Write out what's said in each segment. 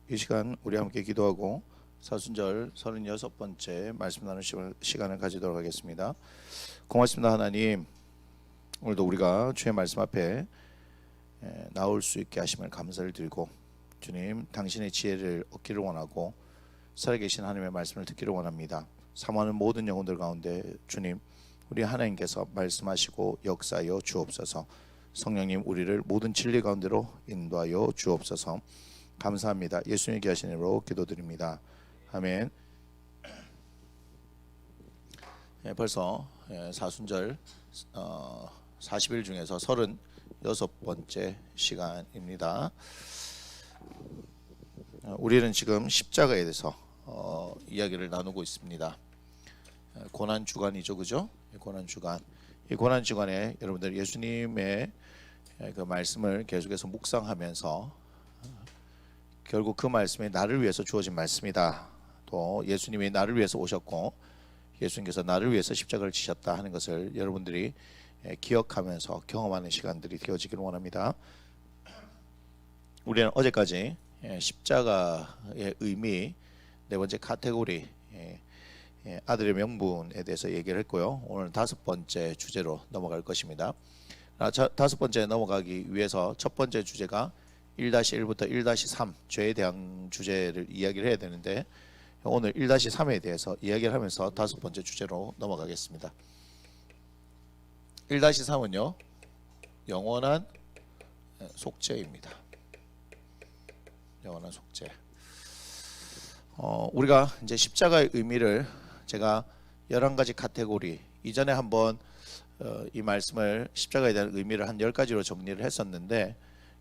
이 시간 우리 함께 기도하고 사순절 36번째 말씀 나누는 시간을 가지도록 하겠습니다. 고맙습니다. 하나님, 오늘도 우리가 주의 말씀 앞에 나올 수 있게 하심을 감사를 드리고, 주님 당신의 지혜를 얻기를 원하고 살아계신 하나님의 말씀을 듣기를 원합니다. 사모하는 모든 영혼들 가운데 주님, 우리 하나님께서 말씀하시고 역사하여 주옵소서. 성령님, 우리를 모든 진리 가운데로 인도하여 주옵소서. 감사합니다. 예수님의 귀하신 이름으로 기도드립니다. 아멘. 벌써 사순절 40일 중에서 36번째 시간입니다. 우리는 지금 십자가에 대해서 이야기를 나누고 있습니다. 고난 주간이죠, 그죠? 고난 주간. 이 고난 주간에 여러분들 예수님의 그 말씀을 계속해서 묵상하면서 결국 그 말씀이 나를 위해서 주어진 말씀이다. 또 예수님이 나를 위해서 오셨고 예수님께서 나를 위해서 십자가를 지셨다 하는 것을 여러분들이 기억하면서 경험하는 시간들이 되어지기를 원합니다. 우리는 어제까지 십자가의 의미, 네 번째 카테고리, 아들의 명분에 대해서 얘기를 했고요. 오늘 5번째 주제로 넘어갈 것입니다. 다섯 번째 넘어가기 위해서 첫 번째 주제가 1-1부터 1-3 죄에 대한 주제를 이야기를 해야 되는데, 오늘 1-3에 대해서 이야기를 하면서 다섯 번째 주제로 넘어가겠습니다. 1-3은요 영원한 속죄입니다. 영원한 속죄. 우리가 이제 십자가의 의미를 제가 11가지 카테고리, 이전에 한번 이 말씀을 십자가에 대한 의미를 한 10가지로 정리를 했었는데,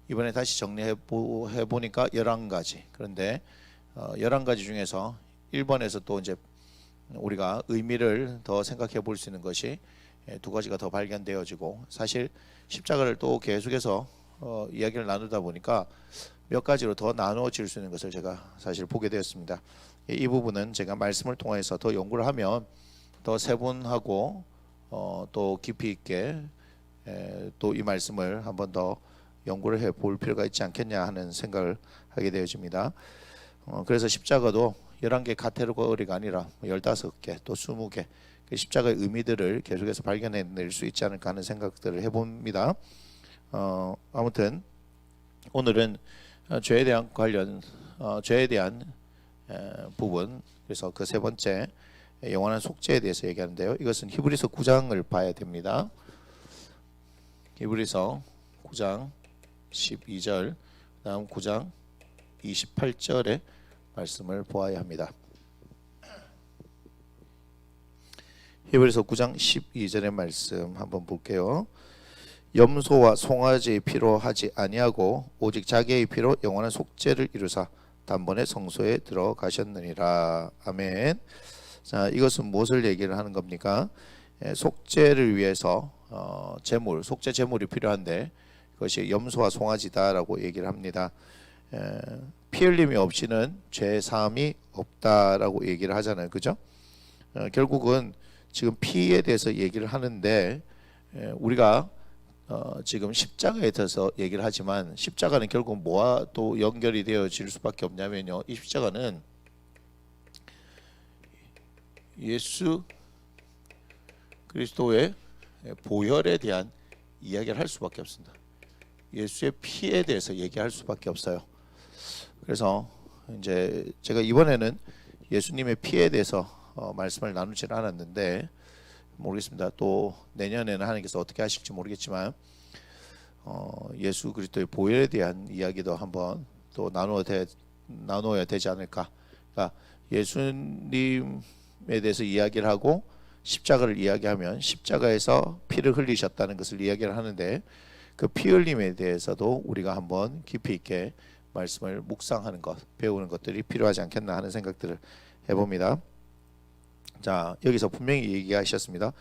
이번에 다시 정리해 보니까 11가지. 그런데 11가지 중에서 1번에서 또 이제 우리가 의미를 더 생각해 볼 수 있는 것이 2가지가 더 발견되어지고, 사실 십자가를 또 계속해서 이야기를 나누다 보니까 몇 가지로 더 나누어질 수 있는 것을 제가 사실 보게 되었습니다. 이 부분은 제가 말씀을 통해서 더 연구를 하면 더 세분하고 또 깊이 있게 또 이 말씀을 한번 더 연구를 해볼 필요가 있지 않겠냐 하는 생각을 하게 되어집니다. 그래서 십자가도 11개 카테고리가 아니라 15개 또 20개 그 십자가의 의미들을 계속해서 발견해낼 수 있지 않을까 하는 생각들을 해봅니다. 아무튼 오늘은 죄에 대한 죄에 대한 부분, 그래서 그 세 번째 영원한 속죄에 대해서 얘기하는데요. 이것은 히브리서 9장을 봐야 됩니다. 히브리서 9장 12절, 다음 9장 28절의 말씀을 보아야 합니다. 히브리서 9장 12절의 말씀 한번 볼게요. 염소와 송아지의 피로 하지 아니하고 오직 자기의 피로 영원한 속죄를 이루사 단번에 성소에 들어가셨느니라. 아멘. 자, 이것은 무엇을 얘기를 하는 겁니까? 속죄를 위해서 제물, 속죄 제물이 필요한데 그것이 염소와 송아지다라고 얘기를 합니다. 피 흘림이 없이는 죄 사함이 없다라고 얘기를 하잖아요, 그죠? 결국은 지금 피에 대해서 얘기를 하는데, 우리가 지금 십자가에 대해서 얘기를 하지만 십자가는 결국 뭐와 또 연결이 되어질 수밖에 없냐면요, 이 십자가는 예수 그리스도의 보혈에 대한 이야기를 할 수밖에 없습니다. 예수의 피에 대해서 얘기할 수밖에 없어요. 그래서 이제 제가 이번에는 예수님의 피에 대해서 말씀을 나누지는 않았는데, 모르겠습니다. 또 내년에는 하나님께서 어떻게 하실지 모르겠지만 예수 그리스도의 보혈에 대한 이야기도 한번 또 나누어야 되지 않을까. 그러니까 예수님에 대해서 이야기를 하고 십자가를 이야기하면 십자가에서 피를 흘리셨다는 것을 이야기를 하는데, 그 피 흘림에 대해서도 우리가 한번 깊이 있게 말씀을 묵상하는 것, 배우는 것들이 필요하지 않겠나 하는 생각들을 해봅니다. 자, 여기서 분명히 얘기하셨습니다.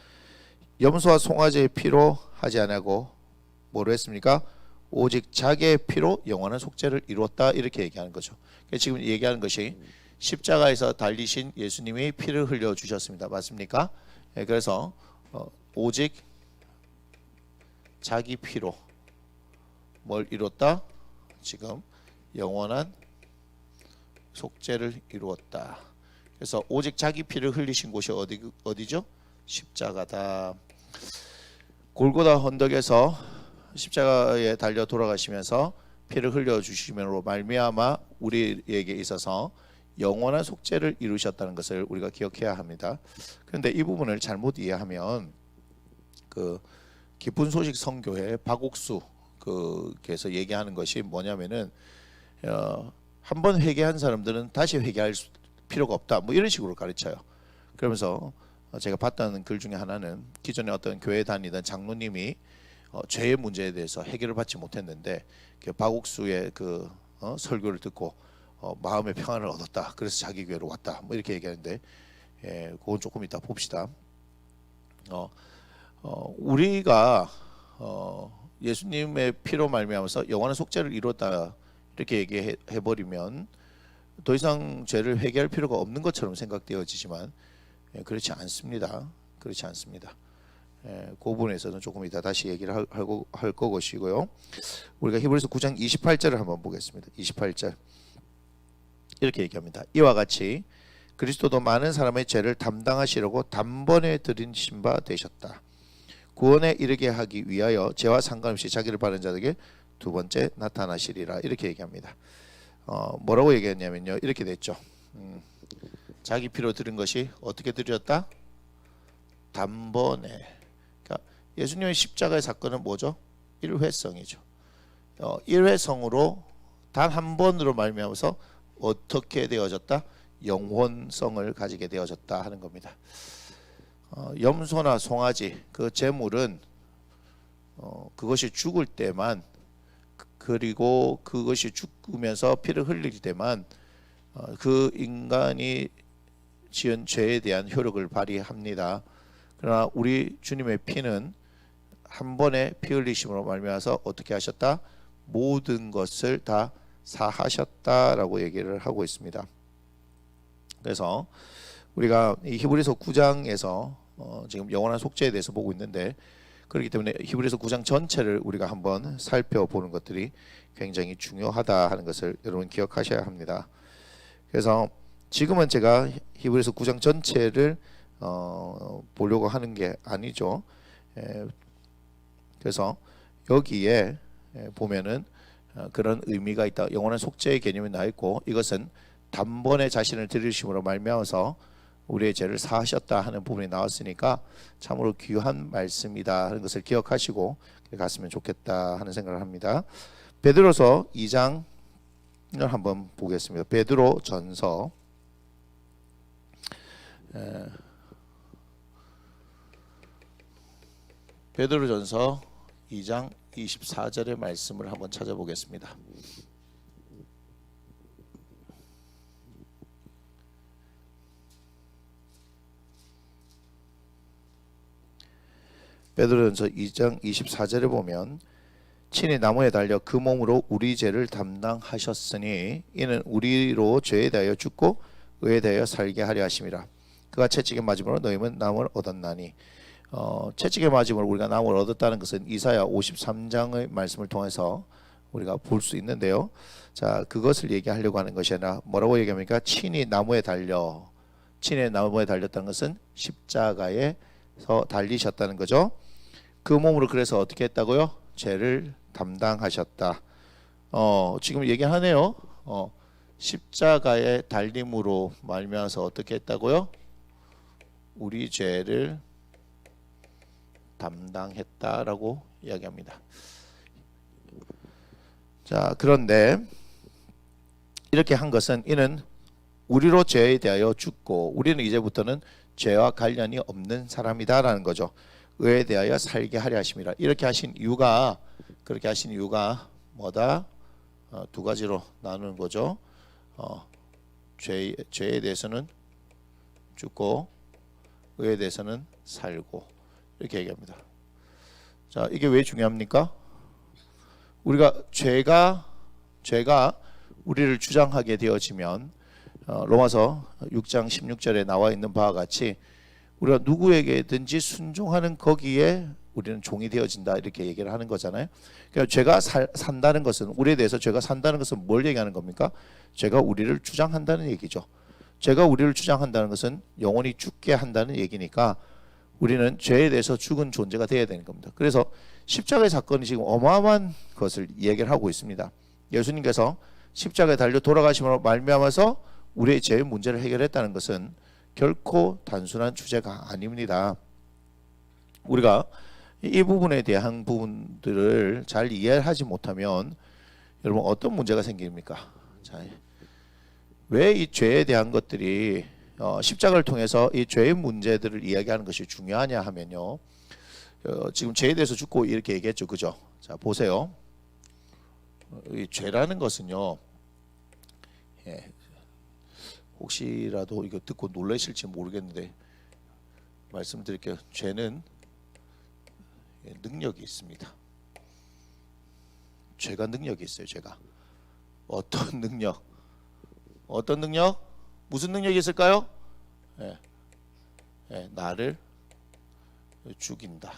염소와 송아지의 피로 하지 아니하고 뭐로 했습니까? 오직 자기의 피로 영원한 속죄를 이루었다, 이렇게 얘기하는 거죠. 지금 얘기하는 것이 십자가에서 달리신 예수님이 피를 흘려 주셨습니다. 맞습니까? 그래서 오직 자기 피로 뭘 이뤘다? 지금 영원한 속죄를 이루었다. 그래서 오직 자기 피를 흘리신 곳이 어디죠? 십자가다. 골고다 언덕에서 십자가에 달려 돌아가시면서 피를 흘려 주심으로 말미암아 우리에게 있어서 영원한 속죄를 이루셨다는 것을 우리가 기억해야 합니다. 그런데 이 부분을 잘못 이해하면 그 기쁜 소식 선교회 박옥수 그께서 얘기하는 것이 뭐냐면은 한 번 회개한 사람들은 다시 회개할 필요가 없다, 뭐 이런 식으로 가르쳐요. 그러면서 제가 봤던 글 중에 하나는 기존에 어떤 교회 다니던 장로님이 죄의 문제에 대해서 해결을 받지 못했는데 그 박옥수의 그 설교를 듣고 마음의 평안을 얻었다. 그래서 자기 교회로 왔다. 뭐 이렇게 얘기하는데, 그건 조금 이따 봅시다. 우리가 예수님의 피로 말미암아서 영원한 속죄를 이뤘다 이렇게 얘기해 버리면 더 이상 죄를 회개할 필요가 없는 것처럼 생각되어지지만 그렇지 않습니다. 그렇지 않습니다. 그 부분에서는 조금 이따 다시 얘기를 할 것이고요. 우리가 히브리서 9장 28절을 한번 보겠습니다. 28절 이렇게 얘기합니다. 이와 같이 그리스도도 많은 사람의 죄를 담당하시려고 단번에 들이신 바 되셨다. 구원에 이르게 하기 위하여 죄와 상관없이 자기를 바른 자에게 두 번째 나타나시리라. 이렇게 얘기합니다. 뭐라고 얘기했냐면요, 이렇게 됐죠. 자기 피로 들은 것이 어떻게 들였다? 단번에. 그러니까 예수님의 십자가의 사건은 뭐죠? 일회성이죠. 일회성으로 단 한 번으로 말미암아서 어떻게 되어졌다? 영혼성을 가지게 되어졌다 하는 겁니다. 염소나 송아지 그 제물은 그것이 죽을 때만, 그리고 그것이 죽으면서 피를 흘릴 때만 그 인간이 지은 죄에 대한 효력을 발휘합니다. 그러나 우리 주님의 피는 한 번에 피 흘리심으로 말미암아서 어떻게 하셨다? 모든 것을 다 사하셨다라고 얘기를 하고 있습니다. 그래서 우리가 이 히브리서 9장에서 지금 영원한 속죄에 대해서 보고 있는데, 그렇기 때문에 히브리서 9장 전체를 우리가 한번 살펴보는 것들이 굉장히 중요하다 하는 것을 여러분 기억하셔야 합니다. 그래서 지금은 제가 히브리서 9장 전체를 보려고 하는 게 아니죠. 그래서 여기에 보면은 그런 의미가 있다. 영원한 속죄의 개념이 나와 있고, 이것은 단번에 자신을 들이심으로 말미암아서 우리의 죄를 사하셨다 하는 부분이 나왔으니까 참으로 귀한 말씀이다 하는 것을 기억하시고 갔으면 좋겠다 하는 생각을 합니다. 베드로서 2장을 한번 보겠습니다. 베드로전서 베드로전서 2장 24절의 말씀을 한번 찾아보겠습니다. 베드로전서 2장 24절에 보면 친히 나무에 달려 그 몸으로 우리 죄를 담당하셨으니 이는 우리로 죄에 대하여 죽고 의에 대하여 살게 하려 하심이라. 그가 채찍에 맞음으로 너희는 나무를 얻었나니. 채찍에 맞음으로 우리가 나무를 얻었다는 것은 이사야 53장의 말씀을 통해서 우리가 볼 수 있는데요. 자, 그것을 얘기하려고 하는 것이 아니라 뭐라고 얘기합니까? 친히 나무에 달려. 친히 나무에 달렸다는 것은 십자가에서 달리셨다는 거죠. 그 몸으로 그래서 어떻게 했다고요? 죄를 담당하셨다. 지금 얘기하네요. 십자가의 달림으로 말미암아서 어떻게 했다고요? 우리 죄를 담당했다라고 이야기합니다. 자, 그런데 이렇게 한 것은 이는 우리로 죄에 대하여 죽고 우리는 이제부터는 죄와 관련이 없는 사람이다라는 거죠. 의에 대하여 살게 하려 하심이라. 이렇게 하신 이유가, 그렇게 하신 이유가 뭐다? 두 가지로 나누는 거죠. 죄에 대해서는 죽고 의에 대해서는 살고, 이렇게 얘기합니다. 자, 이게 왜 중요합니까? 우리가 죄가 우리를 주장하게 되어지면 로마서 6장 16절에 나와 있는 바와 같이 우리가 누구에게든지 순종하는 거기에 우리는 종이 되어진다 이렇게 얘기를 하는 거잖아요. 그러니까 죄가 산다는 것은 우리에 대해서 죄가 산다는 것은 뭘 얘기하는 겁니까? 죄가 우리를 주장한다는 얘기죠. 죄가 우리를 주장한다는 것은 영원히 죽게 한다는 얘기니까 우리는 죄에 대해서 죽은 존재가 되어야 되는 겁니다. 그래서 십자가의 사건이 지금 어마어마한 것을 얘기를 하고 있습니다. 예수님께서 십자가에 달려 돌아가심으로 말미암아서 우리의 죄의 문제를 해결했다는 것은 결코 단순한 주제가 아닙니다. 우리가 이 부분에 대한 부분들을 잘 이해하지 못하면 여러분 어떤 문제가 생깁니까? 자, 왜 이 죄에 대한 것들이 십자가를 통해서 이 죄의 문제들을 이야기하는 것이 중요하냐 하면요. 지금 죄에 대해서 죽고 이렇게 얘기했죠. 그죠? 자, 보세요. 이 죄라는 것은요. 예, 혹시라도 이거 듣고 놀라실지 모르겠는데 말씀드릴게요. 죄는 능력이 있습니다. 죄가 능력이 있어요. 죄가 어떤 능력? 어떤 능력? 무슨 능력이 있을까요? 나를 죽인다.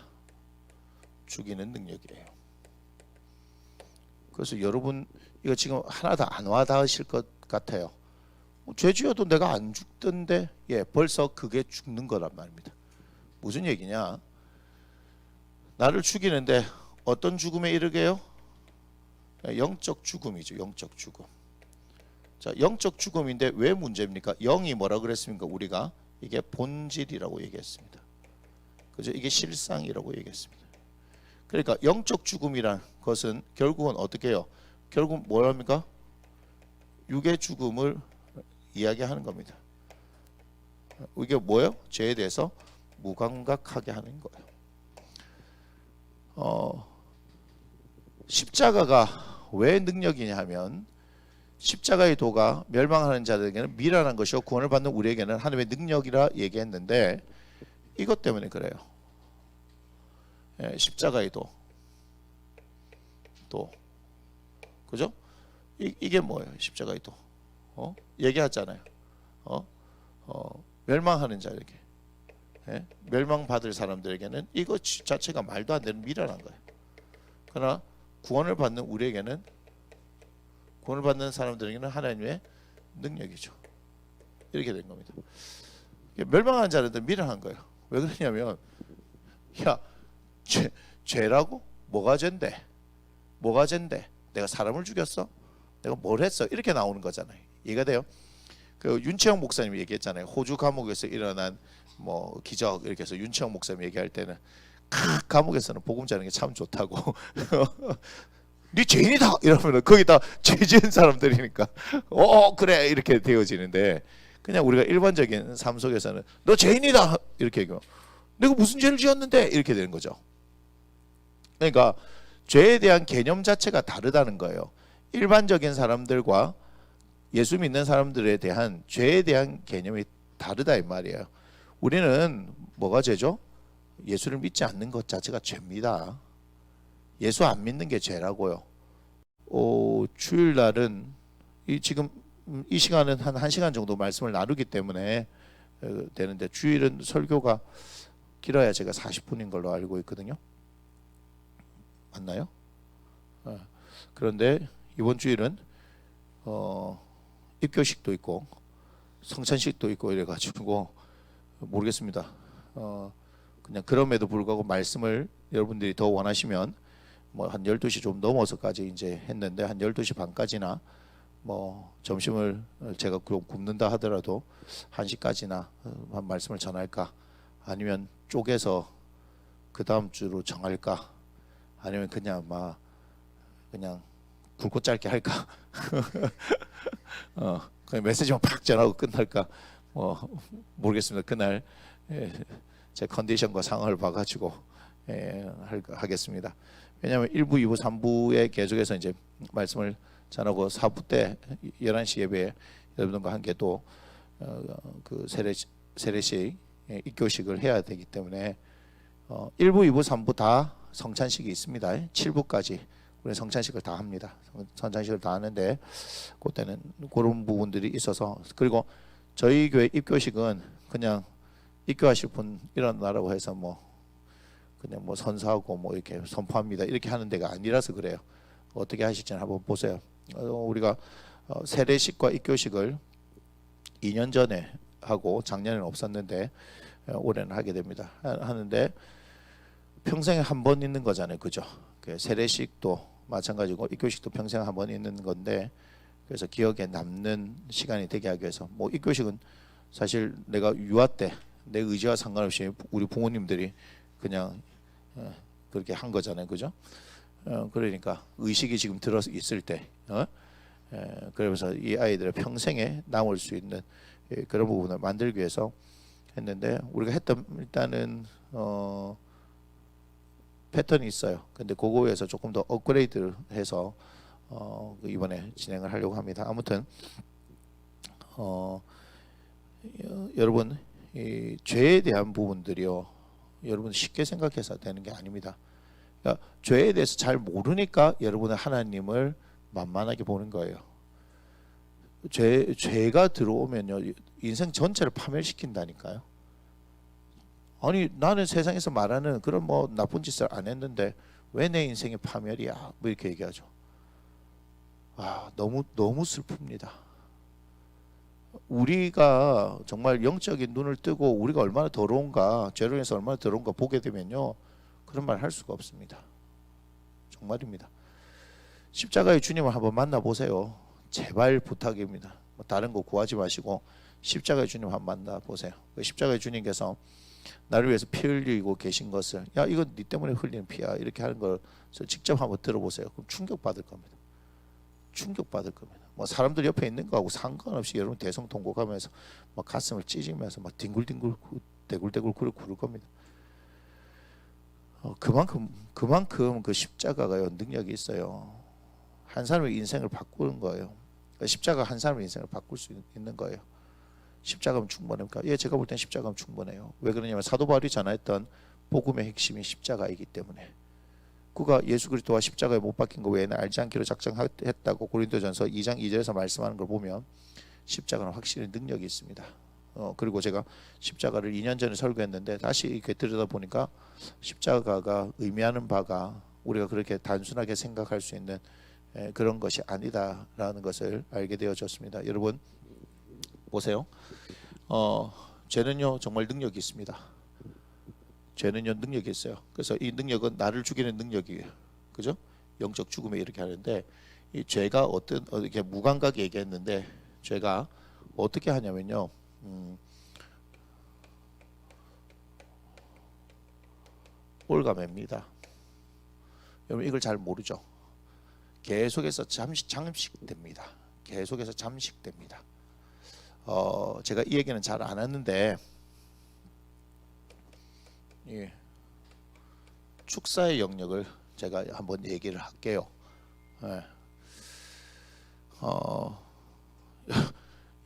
죽이는 능력이에요. 그래서 여러분 이거 지금 하나도 안 와닿으실 것 같아요. 죄 지어도 내가 안 죽던데 벌써 그게 죽는 거란 말입니다. 무슨 얘기냐? 나를 죽이는데 어떤 죽음에 이르게요? 영적 죽음이죠. 영적 죽음. 자, 영적 죽음인데 왜 문제입니까? 영이 뭐라 그랬습니까? 우리가 이게 본질이라고 얘기했습니다. 그죠? 이게 실상이라고 얘기했습니다. 그러니까 영적 죽음이란 것은 결국은 어떻게 해요? 결국 뭐랍니까? 육의 죽음을 이야기하는 겁니다. 이게 뭐예요? 죄에 대해서 무감각하게 하는 거예요. 십자가가 왜 능력이냐 하면 십자가의 도가 멸망하는 자들에게는 미련한 것이요 구원을 받는 우리에게는 하나님의 능력이라 얘기했는데 이것 때문에 그래요. 십자가의 도 그죠? 이게 뭐예요? 십자가의 도 얘기하잖아요. 멸망하는 자에게 멸망받을 사람들에게는 이것 자체가 말도 안 되는 미련한 거예요. 그러나 구원을 받는 우리에게는 구원을 받는 사람들에게는 하나님의 능력이죠. 이렇게 된 겁니다. 멸망하는 자들은 미련한 거예요. 왜 그러냐면 야 죄라고? 뭐가 죄인데? 뭐가 죄인데? 내가 사람을 죽였어? 내가 뭘 했어? 이렇게 나오는 거잖아요. 이해가 돼요? 그 윤채영 목사님이 얘기했잖아요. 호주 감옥에서 일어난 뭐 기적 이렇게 해서 윤채영 목사님 얘기할 때는 감옥에서는 복음 전하는 게 참 좋다고. 네 죄인이다 이러면 거기다 죄 지은 사람들이니까 그래 이렇게 되어지는데 그냥 우리가 일반적인 삶 속에서는 너 죄인이다 이렇게 얘기하면 내가 무슨 죄를 지었는데 이렇게 되는 거죠. 그러니까 죄에 대한 개념 자체가 다르다는 거예요. 일반적인 사람들과 예수 믿는 사람들에 대한 죄에 대한 개념이 다르다 이 말이에요. 우리는 뭐가 죄죠? 예수를 믿지 않는 것 자체가 죄입니다. 예수 안 믿는 게 죄라고요. 주일날은 지금 이 시간은 한 1시간 정도 말씀을 나누기 때문에 되는데 주일은 설교가 길어야 제가 40분인 걸로 알고 있거든요. 맞나요? 그런데 이번 주일은 입교식도 있고 성찬식도 있고 이래가지고 모르겠습니다. 그냥 그럼에도 불구하고 말씀을 여러분들이 더 원하시면 뭐 한 12시 좀 넘어서까지 이제 했는데 한 12시 반까지나 뭐 점심을 제가 굶는다 하더라도 1시까지나 한 말씀을 전할까 아니면 쪼개서 그 다음 주로 정할까 아니면 그냥 그냥 굵고 짧게 할까 그냥 메시지만 팍 전하고 끝날까 모르겠습니다. 그날 제 컨디션과 상황을 봐가지고 하겠습니다. 왜냐하면 1부, 2부, 3부에 계속해서 이제 말씀을 전하고 4부 때 11시 예배에 여러분들과 함께 또 그 세례식 입교식을 해야 되기 때문에 1부, 2부, 3부 다 성찬식이 있습니다. 7부까지 우리 성찬식을 다 합니다. 성찬식을 다 하는데 그때는 그런 부분들이 있어서 그리고 저희 교회 입교식은 그냥 입교하실 분 일어나라고 해서 뭐 그냥 뭐 선사하고 뭐 이렇게 선포합니다 이렇게 하는 데가 아니라서 그래요. 어떻게 하실지는 한번 보세요. 우리가 세례식과 입교식을 2년 전에 하고 작년에는 없었는데 올해는 하게 됩니다. 하는데 평생에 한 번 있는 거잖아요, 그죠? 그 세례식도 마찬가지고 입교식도 평생 한 번 있는 건데 그래서 기억에 남는 시간이 되게 하기 위해서 뭐 입교식은 사실 내가 유아 때 내 의지와 상관없이 우리 부모님들이 그냥 그렇게 한 거잖아요, 그죠? 그러니까 의식이 지금 들어 있을 때, 그러면서 이 아이들의 평생에 남을 수 있는 그런 부분을 만들기 위해서 했는데 우리가 했던 일단은 패턴이 있어요. 근데 그거에서 조금 더 업그레이드를 해서 이번에 진행을 하려고 합니다. 아무튼 여러분 이 죄에 대한 부분들이요, 여러분 쉽게 생각해서 되는 게 아닙니다. 그러니까 죄에 대해서 잘 모르니까 여러분은 하나님을 만만하게 보는 거예요. 죄가 들어오면요 인생 전체를 파멸시킨다니까요. 아니 나는 세상에서 말하는 그런 뭐 나쁜 짓을 안 했는데 왜 내 인생이 파멸이야? 뭐 이렇게 얘기하죠. 너무 슬픕니다. 우리가 정말 영적인 눈을 뜨고 우리가 얼마나 더러운가, 죄로 인해서 얼마나 더러운가 보게 되면요 그런 말 할 수가 없습니다. 정말입니다. 십자가의 주님을 한번 만나보세요. 제발 부탁입니다. 뭐 다른 거 구하지 마시고 십자가의 주님 한번 만나보세요. 십자가의 주님께서 나를 위해서 피 흘리고 계신 것을, 야 이건 네 때문에 흘리는 피야 이렇게 하는 걸 직접 한번 들어보세요. 그럼 충격받을 겁니다. 충격받을 겁니다. 뭐 사람들 옆에 있는 거하고 상관없이 여러분 대성통곡하면서 막 가슴을 찢으면서 막 뒹굴뒹굴 대굴대굴 구를 겁니다. 그만큼 그 십자가가요 능력이 있어요. 한 사람의 인생을 바꾸는 거예요. 십자가 한 사람의 인생을 바꿀 수 있는 거예요. 십자가면 충분합니까? 예, 제가 볼 땐 십자가면 충분해요. 왜 그러냐면 사도 바울이 전했던 복음의 핵심이 십자가이기 때문에. 그가 예수 그리스도와 십자가에 못 박힌 거 외에는 알지 않기로 작정했다고 고린도전서 2장 2절에서 말씀하는 걸 보면 십자가는 확실히 능력이 있습니다. 그리고 제가 십자가를 2년 전에 설교했는데 다시 이렇게 들여다보니까 십자가가 의미하는 바가 우리가 그렇게 단순하게 생각할 수 있는 그런 것이 아니다라는 것을 알게 되어졌습니다. 여러분 보세요. 죄는요 정말 능력이 있습니다. 죄는요 능력이 있어요. 그래서 이 능력은 나를 죽이는 능력이에요. 그죠? 영적 죽음에 이렇게 하는데 이 죄가 어떤 이렇게 무감각에 얘기했는데 죄가 어떻게 하냐면요. 올가매입니다. 여러분 이걸 잘 모르죠? 계속해서 잠식됩니다. 계속해서 잠식됩니다. 제가 이 얘기는 잘 안 하는데 예, 축사의 영역을 제가 한번 얘기를 할게요. 예.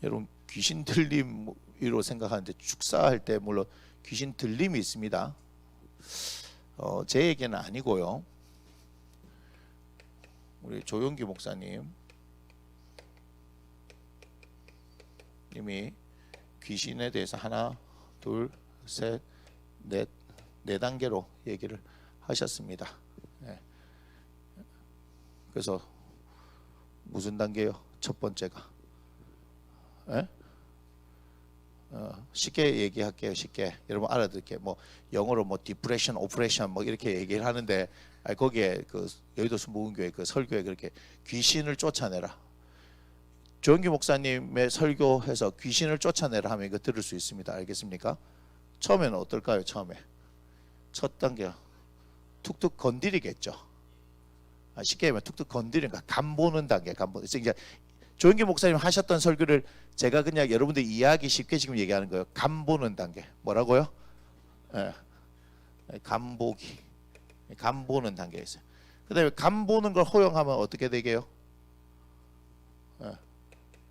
여러분 귀신 들림으로 생각하는데 축사할 때 물론 귀신 들림이 있습니다. 제 얘기는 아니고요. 우리 조용기 목사님 이미 귀신에 대해서 하나, 둘, 셋, 넷, 네 단계로 얘기를 하셨습니다. 네. 그래서 무슨 단계요? 첫 번째가 쉽게 얘기할게요. 쉽게 여러분 알아듣게. 뭐 영어로 뭐 디프레션, 오프레션 뭐 이렇게 얘기를 하는데 거기에 그 여의도 순복음교회 그 설교에 그렇게 귀신을 쫓아내라. 조영기 목사님의 설교해서 귀신을 쫓아내라 하면 이거 들을 수 있습니다. 알겠습니까? 처음에는 어떨까요? 처음에 첫 단계가 툭툭 건드리겠죠. 쉽게 얘기하면 툭툭 건드리니까 간 보는 단계, 간 보는. 이제 조영기 목사님 하셨던 설교를 제가 그냥 여러분들 이해하기 쉽게 지금 얘기하는 거예요. 간 보는 단계. 뭐라고요? 간 보기, 간 보는 단계에 있어요. 그다음에 간 보는 걸 허용하면 어떻게 되게요?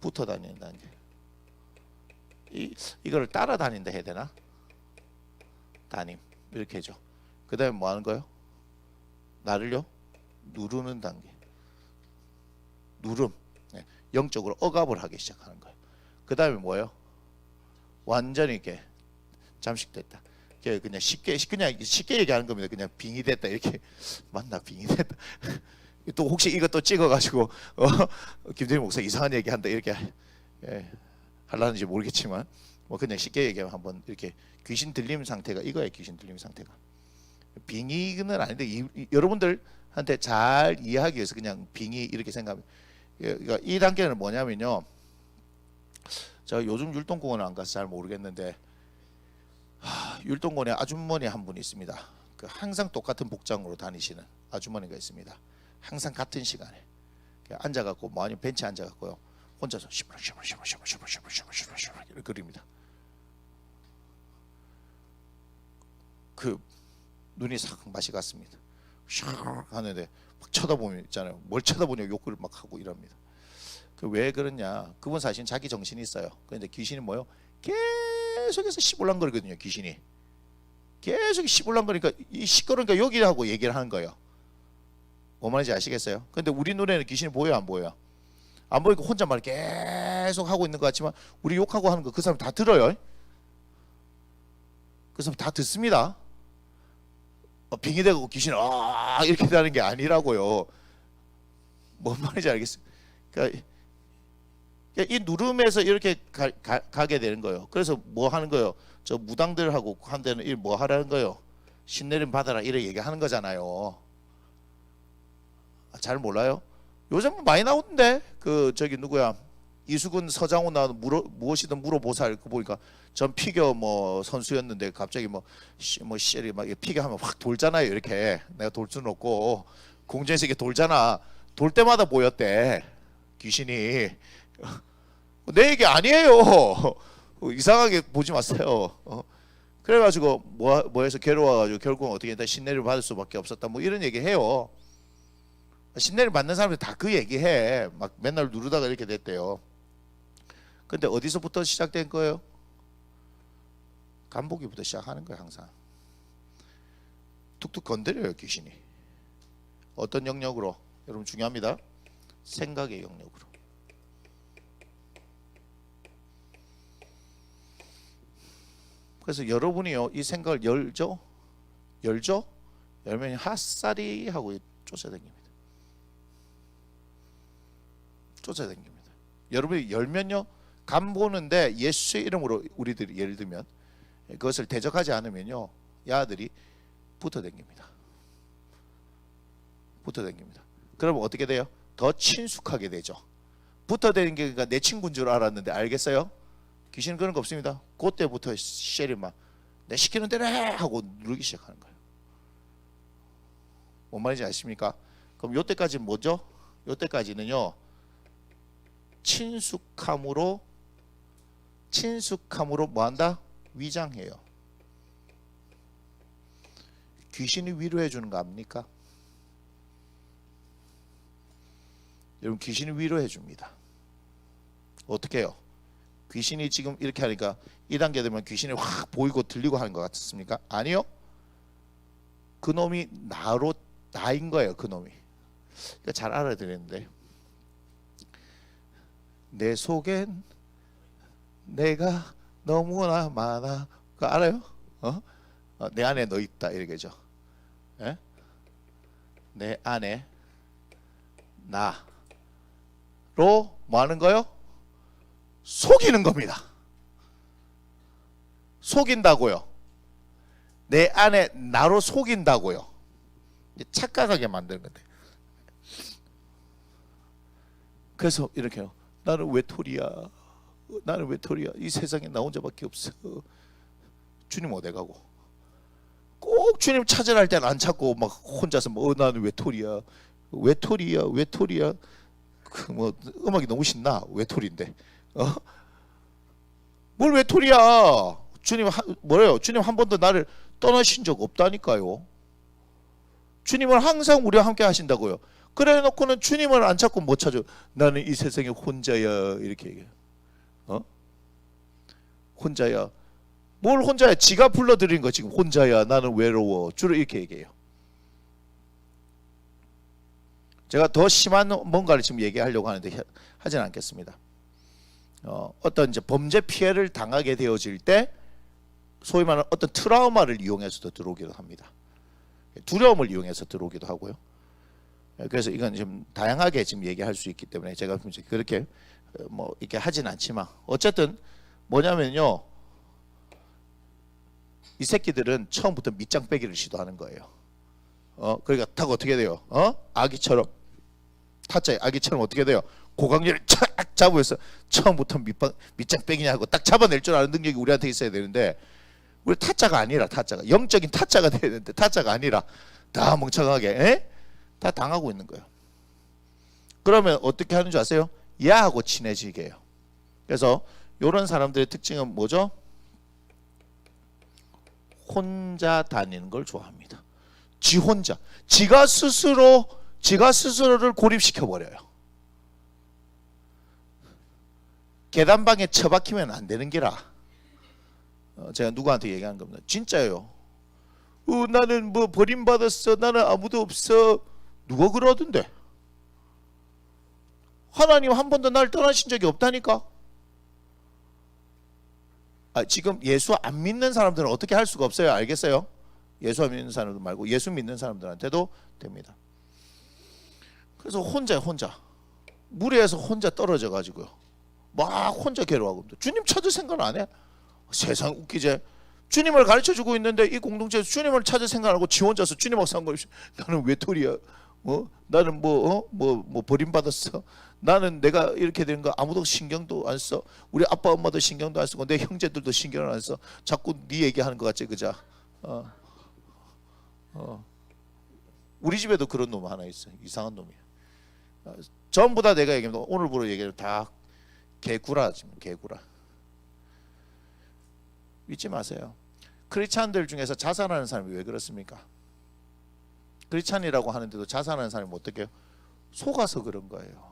붙어 다니는 단계. 이거를 따라다닌다 해야 되나? 담임 이렇게 해줘. 그 다음에 뭐 하는 거예요? 나를요 누르는 단계. 누름. 영적으로 억압을 하기 시작하는 거예요. 그 다음에 뭐예요? 완전히 이렇게 잠식됐다. 그냥 쉽게 얘기하는 겁니다. 그냥 빙의 됐다 이렇게. 맞나, 빙의 됐다. 또 혹시 이것도 찍어가지고 김대중 목사 이상한 얘기한다 이렇게 하려는지 모르겠지만 뭐 그냥 쉽게 얘기하면 한번 이렇게 귀신 들림 상태가 이거예요. 귀신 들림 상태가 빙의는 아닌데 여러분들한테 잘 이해하기 위해서 그냥 빙의 이렇게 생각하면, 그러니까 이 단계는 뭐냐면요. 제가 요즘 율동공원을 안 가서 잘 모르겠는데 율동공원에 아주머니 한 분이 있습니다. 그 항상 똑같은 복장으로 다니시는 아주머니가 있습니다. 항상 같은 시간에 앉아갖고 뭐 아니면 벤치에 앉아갖고요 혼자서 시벌시벌 이렇게 그립니다. 그 눈이 싹 맛이 갔습니다. 샥 하는데 막 쳐다보면 있잖아요. 뭘 쳐다보냐 욕을 막 하고 이럽니다. 그 왜 그러냐? 그분 사실 자기 정신이 있어요. 그런데 귀신이 뭐요? 계속해서 시벌랑거리거든요. 귀신이 계속 시벌랑거리니까 이 시끄러우니까 여기하고 얘기를 하는 거예요. 뭐 말인지 아시겠어요? 근데 우리 눈에는 귀신이 보여요, 안 보여요? 안 보이고 혼잣말 계속 하고 있는 것 같지만 우리 욕하고 하는 거 그 사람 다 들어요. 그 사람 다 듣습니다. 빙의되고 귀신이 이렇게 되는 게 아니라고요. 뭔 말인지 알겠어요? 그러니까 이 누름에서 이렇게 가게 되는 거예요. 그래서 뭐 하는 거예요? 저 무당들하고 한 데는 일 뭐 하라는 거예요? 신내림 받아라 이렇게 얘기하는 거잖아요. 잘 몰라요? 요즘 많이 나오던데 그 저기 누구야 이수근 서장훈 나와서 무엇이든 물어보살 그 보니까 전 피겨 뭐 선수였는데 갑자기 뭐 쉘이 막 피겨 하면 확 돌잖아요. 이렇게 내가 돌 수는 없고 공중에서 이게 돌잖아. 돌 때마다 보였대 귀신이. 내 얘기 아니에요. 이상하게 보지 마세요. 그래가지고 뭐해서 괴로워가지고 결국은 어떻게 했다 신내를 받을 수밖에 없었다 뭐 이런 얘기 해요. 신내를 받는 사람들 다 그 얘기해. 막 맨날 누르다가 이렇게 됐대요. 근데 어디서부터 시작된 거예요? 간보기부터 시작하는 거예요. 항상 툭툭 건드려요 귀신이. 어떤 영역으로? 여러분 중요합니다. 생각의 영역으로. 그래서 여러분이요 이 생각을 열면 핫사리 하고 쫓아다닙니다. 여러분이 열면요 간 보는데 예수의 이름으로 우리들이 예를 들면 그것을 대적하지 않으면요 야들이 붙어다닙니다. 그러면 어떻게 돼요? 더 친숙하게 되죠. 붙어다니는 게 그러니까 내 친구인 줄 알았는데 알겠어요? 귀신은 그런 거 없습니다. 그때부터 쉘이 막 내 시키는 대로 해 하고 누르기 시작하는 거예요. 뭔 말인지 아십니까? 그럼 요때까지는 뭐죠? 요때까지는요 친숙함으로 뭐한다? 위장해요. 귀신이 위로해 주는 거 압니까? 여러분 귀신이 위로해 줍니다. 어떻게 해요? 귀신이 지금 이렇게 하니까 이 단계 되면 귀신이 확 보이고 들리고 하는 것 같습니까? 아니요. 그 놈이 나인 거예요. 그 놈이. 그러니까 잘 알아야 되는데 내 속엔 내가 너무나 많아. 그거 알아요? 내 안에 너 있다 이렇게죠. 예? 내 안에 나로 뭐 하는 거요? 속이는 겁니다. 속인다고요. 내 안에 나로 속인다고요. 착각하게 만드는 건데. 그래서 이렇게요. 나는 외톨이야. 이 세상에 나 혼자밖에 없어. 주님 어디 가고? 꼭 주님 찾으라 할 때는 안 찾고 막 혼자서 뭐 나는 외톨이야. 그 뭐 음악이 너무 신나. 외톨인데. 뭘 외톨이야? 주님 뭐래요? 주님 한 번도 나를 떠나신 적 없다니까요. 주님은 항상 우리와 함께 하신다고요. 그래 놓고는 주님을 안 찾고 못 찾아. 나는 이 세상에 혼자야 이렇게 얘기해요. 혼자야. 뭘 혼자야? 지가 불러들인 거 지금 혼자야. 나는 외로워. 주로 이렇게 얘기해요. 제가 더 심한 뭔가를 지금 얘기하려고 하는데 하지는 않겠습니다. 어떤 이제 범죄 피해를 당하게 되어질 때 소위 말하는 어떤 트라우마를 이용해서도 들어오기도 합니다. 두려움을 이용해서 들어오기도 하고요. 그래서 이건 좀 다양하게 지금 얘기할 수 있기 때문에 제가 그렇게 뭐 이렇게 하진 않지만 어쨌든 뭐냐면요, 이 새끼들은 처음부터 밑장 빼기를 시도하는 거예요. 그러니까 딱 어떻게 돼요? 아기처럼, 타짜의 아기처럼 어떻게 돼요? 고강렬을 쫙 잡으면서 처음부터 밑장 빼기냐 하고 딱 잡아낼 줄 아는 능력이 우리한테 있어야 되는데, 우리 타짜가 아니라, 타짜가 영적인 타짜가 돼야 되는데 타짜가 아니라 다 멍청하게 다 당하고 있는 거예요. 그러면 어떻게 하는 줄 아세요? 야하고 친해지게 해요. 그래서 이런 사람들의 특징은 뭐죠? 혼자 다니는 걸 좋아합니다. 지 혼자, 지가 스스로를 고립시켜 버려요. 계단방에 처박히면 안 되는 게라. 제가 누구한테 얘기한 겁니다. 진짜예요. 나는 뭐 버림받았어, 나는 아무도 없어. 누가 그러던데? 하나님 한 번도 날 떠나신 적이 없다니까. 지금 예수 안 믿는 사람들은 어떻게 할 수가 없어요. 알겠어요? 예수 안 믿는 사람들 말고 예수 믿는 사람들한테도 됩니다. 그래서 혼자 무리해서 혼자 떨어져 가지고요, 막 혼자 괴로워하고, 주님 찾을 생각 안 해? 세상 웃기지. 주님을 가르쳐주고 있는데 이 공동체에서 주님을 찾을 생각 안 하고 지 혼자서 주님하고 상관없이 나는 외톨이야, 나는 뭐 버림받았어, 나는 내가 이렇게 되는 거 아무도 신경도 안 써, 우리 아빠 엄마도 신경도 안 쓰고 내 형제들도 신경을 안 써. 자꾸 네 얘기하는 것 같지, 그자? 우리 집에도 그런 놈 하나 있어. 이상한 놈이야. 전부 다 내가 얘기하면 오늘부로 얘기하면 다 개구라, 지금 개구라. 믿지 마세요. 크리스찬들 중에서 자살하는 사람이 왜 그렇습니까? 크리스찬이라고 하는데도 자살하는 사람이 어떻게 해요? 속아서 그런 거예요.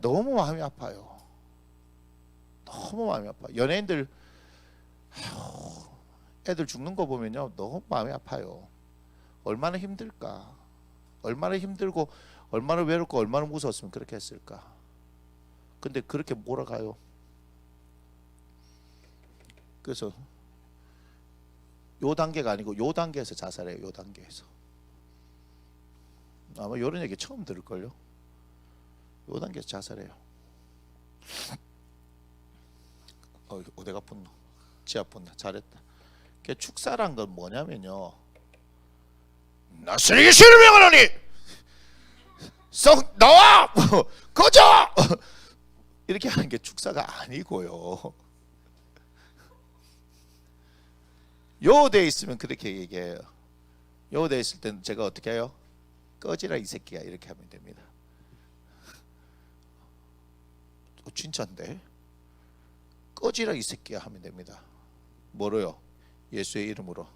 너무 마음이 아파요. 너무 마음이 아파. 연예인들 애들 죽는 거 보면요, 너무 마음이 아파요. 얼마나 힘들까? 얼마나 힘들고 얼마나 외롭고 얼마나 무서웠으면 그렇게 했을까? 근데 그렇게 몰아가요. 그래서 요 단계가 아니고 요 단계에서 자살해요. 요 단계에서. 아마 이런 얘기 처음 들을걸요. 요 단계에서 자살해요. 어디가 분노? 지하 분노. 잘했다. 축사란 건 뭐냐면요, 나 쓰레기 싫으면 하나니 썩 나와 꺼져 이렇게 하는 게 축사가 아니고요. 요돼 있으면 그렇게 얘기해요. 요돼 있을 때는 제가 어떻게 해요? 꺼지라 이 새끼야, 이렇게 하면 됩니다. 진짜인데? 꺼지라 이 새끼야 하면 됩니다. 뭐로요? 예수의 이름으로.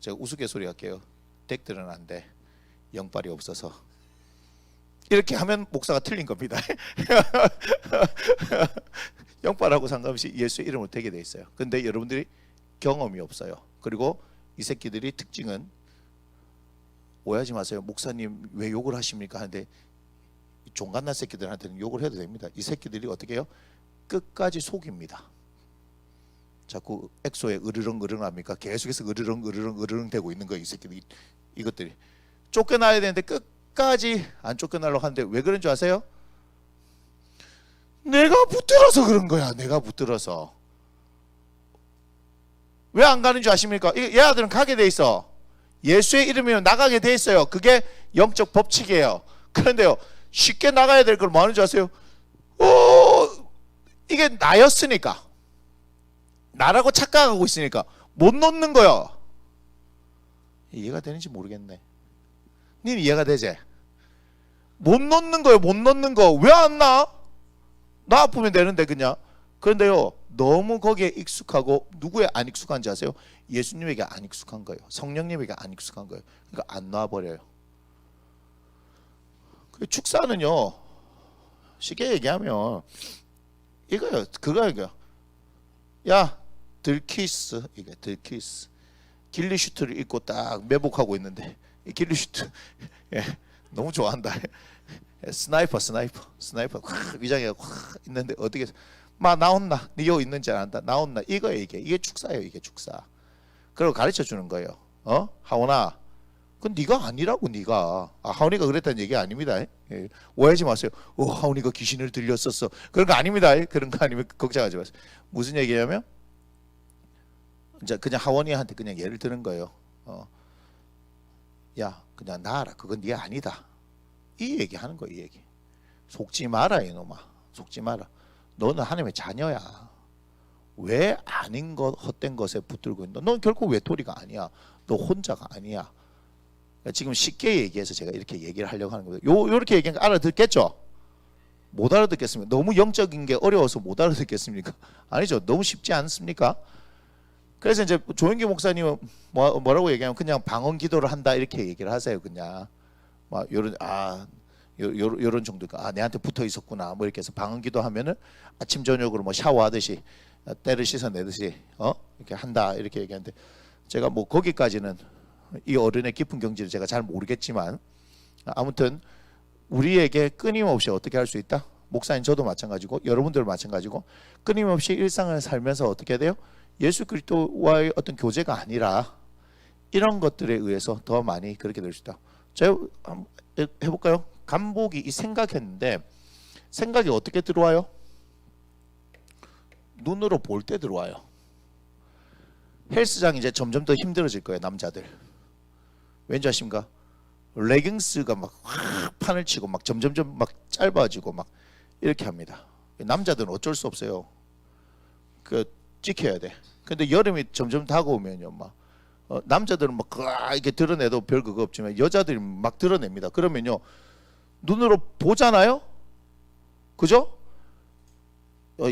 제가 우스갯소리 할게요. 댁들은 안 돼, 영빨이 없어서. 이렇게 하면 목사가 틀린 겁니다. 영빨하고 상관없이 예수의 이름으로 되게 돼 있어요. 근데 여러분들이 경험이 없어요. 그리고 이 새끼들이 특징은, 오해하지 마세요. 목사님 왜 욕을 하십니까? 하는데 종갓날 새끼들한테는 욕을 해도 됩니다. 이 새끼들이 어떻게 해요? 끝까지 속입니다. 자꾸 엑소에 으르렁 합니까? 계속해서 으르렁 되고 있는 거예요. 이 새끼들이, 이것들이 쫓겨나야 되는데 끝까지 안 쫓겨나려고 하는데 왜 그런 줄 아세요? 내가 붙들어서 그런 거야. 내가 붙들어서. 왜 안 가는 줄 아십니까? 얘들은 가게 돼 있어. 예수의 이름이면 나가게 돼 있어요. 그게 영적 법칙이에요. 그런데요, 쉽게 나가야 될 걸 뭐 하는 줄 아세요? 이게 나였으니까, 나라고 착각하고 있으니까 못 놓는 거요. 이해가 되는지 모르겠네. 님 이해가 되지? 못 놓는 거예요. 못 놓는 거. 왜 안 나? 나 아프면 되는데 그냥. 그런데요, 너무 거기에 익숙하고, 누구에 안 익숙한지 아세요? 예수님에게 안 익숙한 거예요. 성령님에게 안 익숙한 거예요. 그러니까 안 놔버려요. 그 축사는요, 쉽게 얘기하면 이거요, 그거요. 야, 들키스, 이게 들키스. 길리슈트를 입고 딱 매복하고 있는데, 이 길리슈트 너무 좋아한다. 스나이퍼 위장에 확 있는데 어떻게 마 나온나? 니요 있는지 안다. 나온나? 이거 이게 축사예요. 이게 축사. 그리고 가르쳐 주는 거예요. 하원아, 그건 네가 아니라고. 네가 하원이가 그랬다는 얘기 아닙니다. 예. 오해하지 마세요. 하원이가 귀신을 들렸었어. 그런 거 아닙니다. 그런 거 아니면 걱정하지 마세요. 무슨 얘기냐면 이제 그냥 하원이한테 그냥 예를 드는 거예요. 야, 그냥 나아라. 그건 네 아니다. 이 얘기 하는 거예요. 이 얘기. 속지 마라 이놈아. 속지 마라. 너는 하나님의 자녀야. 왜 아닌 것 헛된 것에 붙들고 있는? 넌 결코 외톨이가 아니야. 너 혼자가 아니야. 지금 쉽게 얘기해서 제가 이렇게 얘기를 하려고 하는 거예요. 요렇게 얘기하면 알아듣겠죠? 못 알아듣겠습니까? 너무 영적인 게 어려워서 못 알아듣겠습니까? 아니죠. 너무 쉽지 않습니까? 그래서 이제 조영기 목사님은 뭐라고 얘기하면 그냥 방언 기도를 한다 이렇게 얘기를 하세요. 그냥 막 요런 정도가 내한테 붙어 있었구나 뭐 이렇게 해서 방언 기도하면은 아침 저녁으로 뭐 샤워하듯이 때를 씻어내듯이 이렇게 한다 이렇게 얘기하는데 제가 뭐 거기까지는 이 어른의 깊은 경지를 제가 잘 모르겠지만 아무튼 우리에게 끊임없이 어떻게 할 수 있다? 목사님 저도 마찬가지고 여러분들 마찬가지고 끊임없이 일상을 살면서 어떻게 돼요? 예수 그리스도와의 어떤 교제가 아니라 이런 것들에 의해서 더 많이 그렇게 될 수 있다. 제가 한번 해볼까요? 간복이 이 생각했는데 생각이 어떻게 들어와요? 눈으로 볼 때 들어와요. 헬스장 이제 점점 더 힘들어질 거예요. 남자들. 왠지 아십니까? 레깅스가 막 확 판을 치고 막 점점점 막 짧아지고 막 이렇게 합니다. 남자들은 어쩔 수 없어요. 지켜야 돼. 근데 여름이 점점 다가오면요, 막 남자들은 막 이렇게 드러내도 별 그거 없지만 여자들이 막 드러냅니다. 그러면요, 눈으로 보잖아요, 그죠?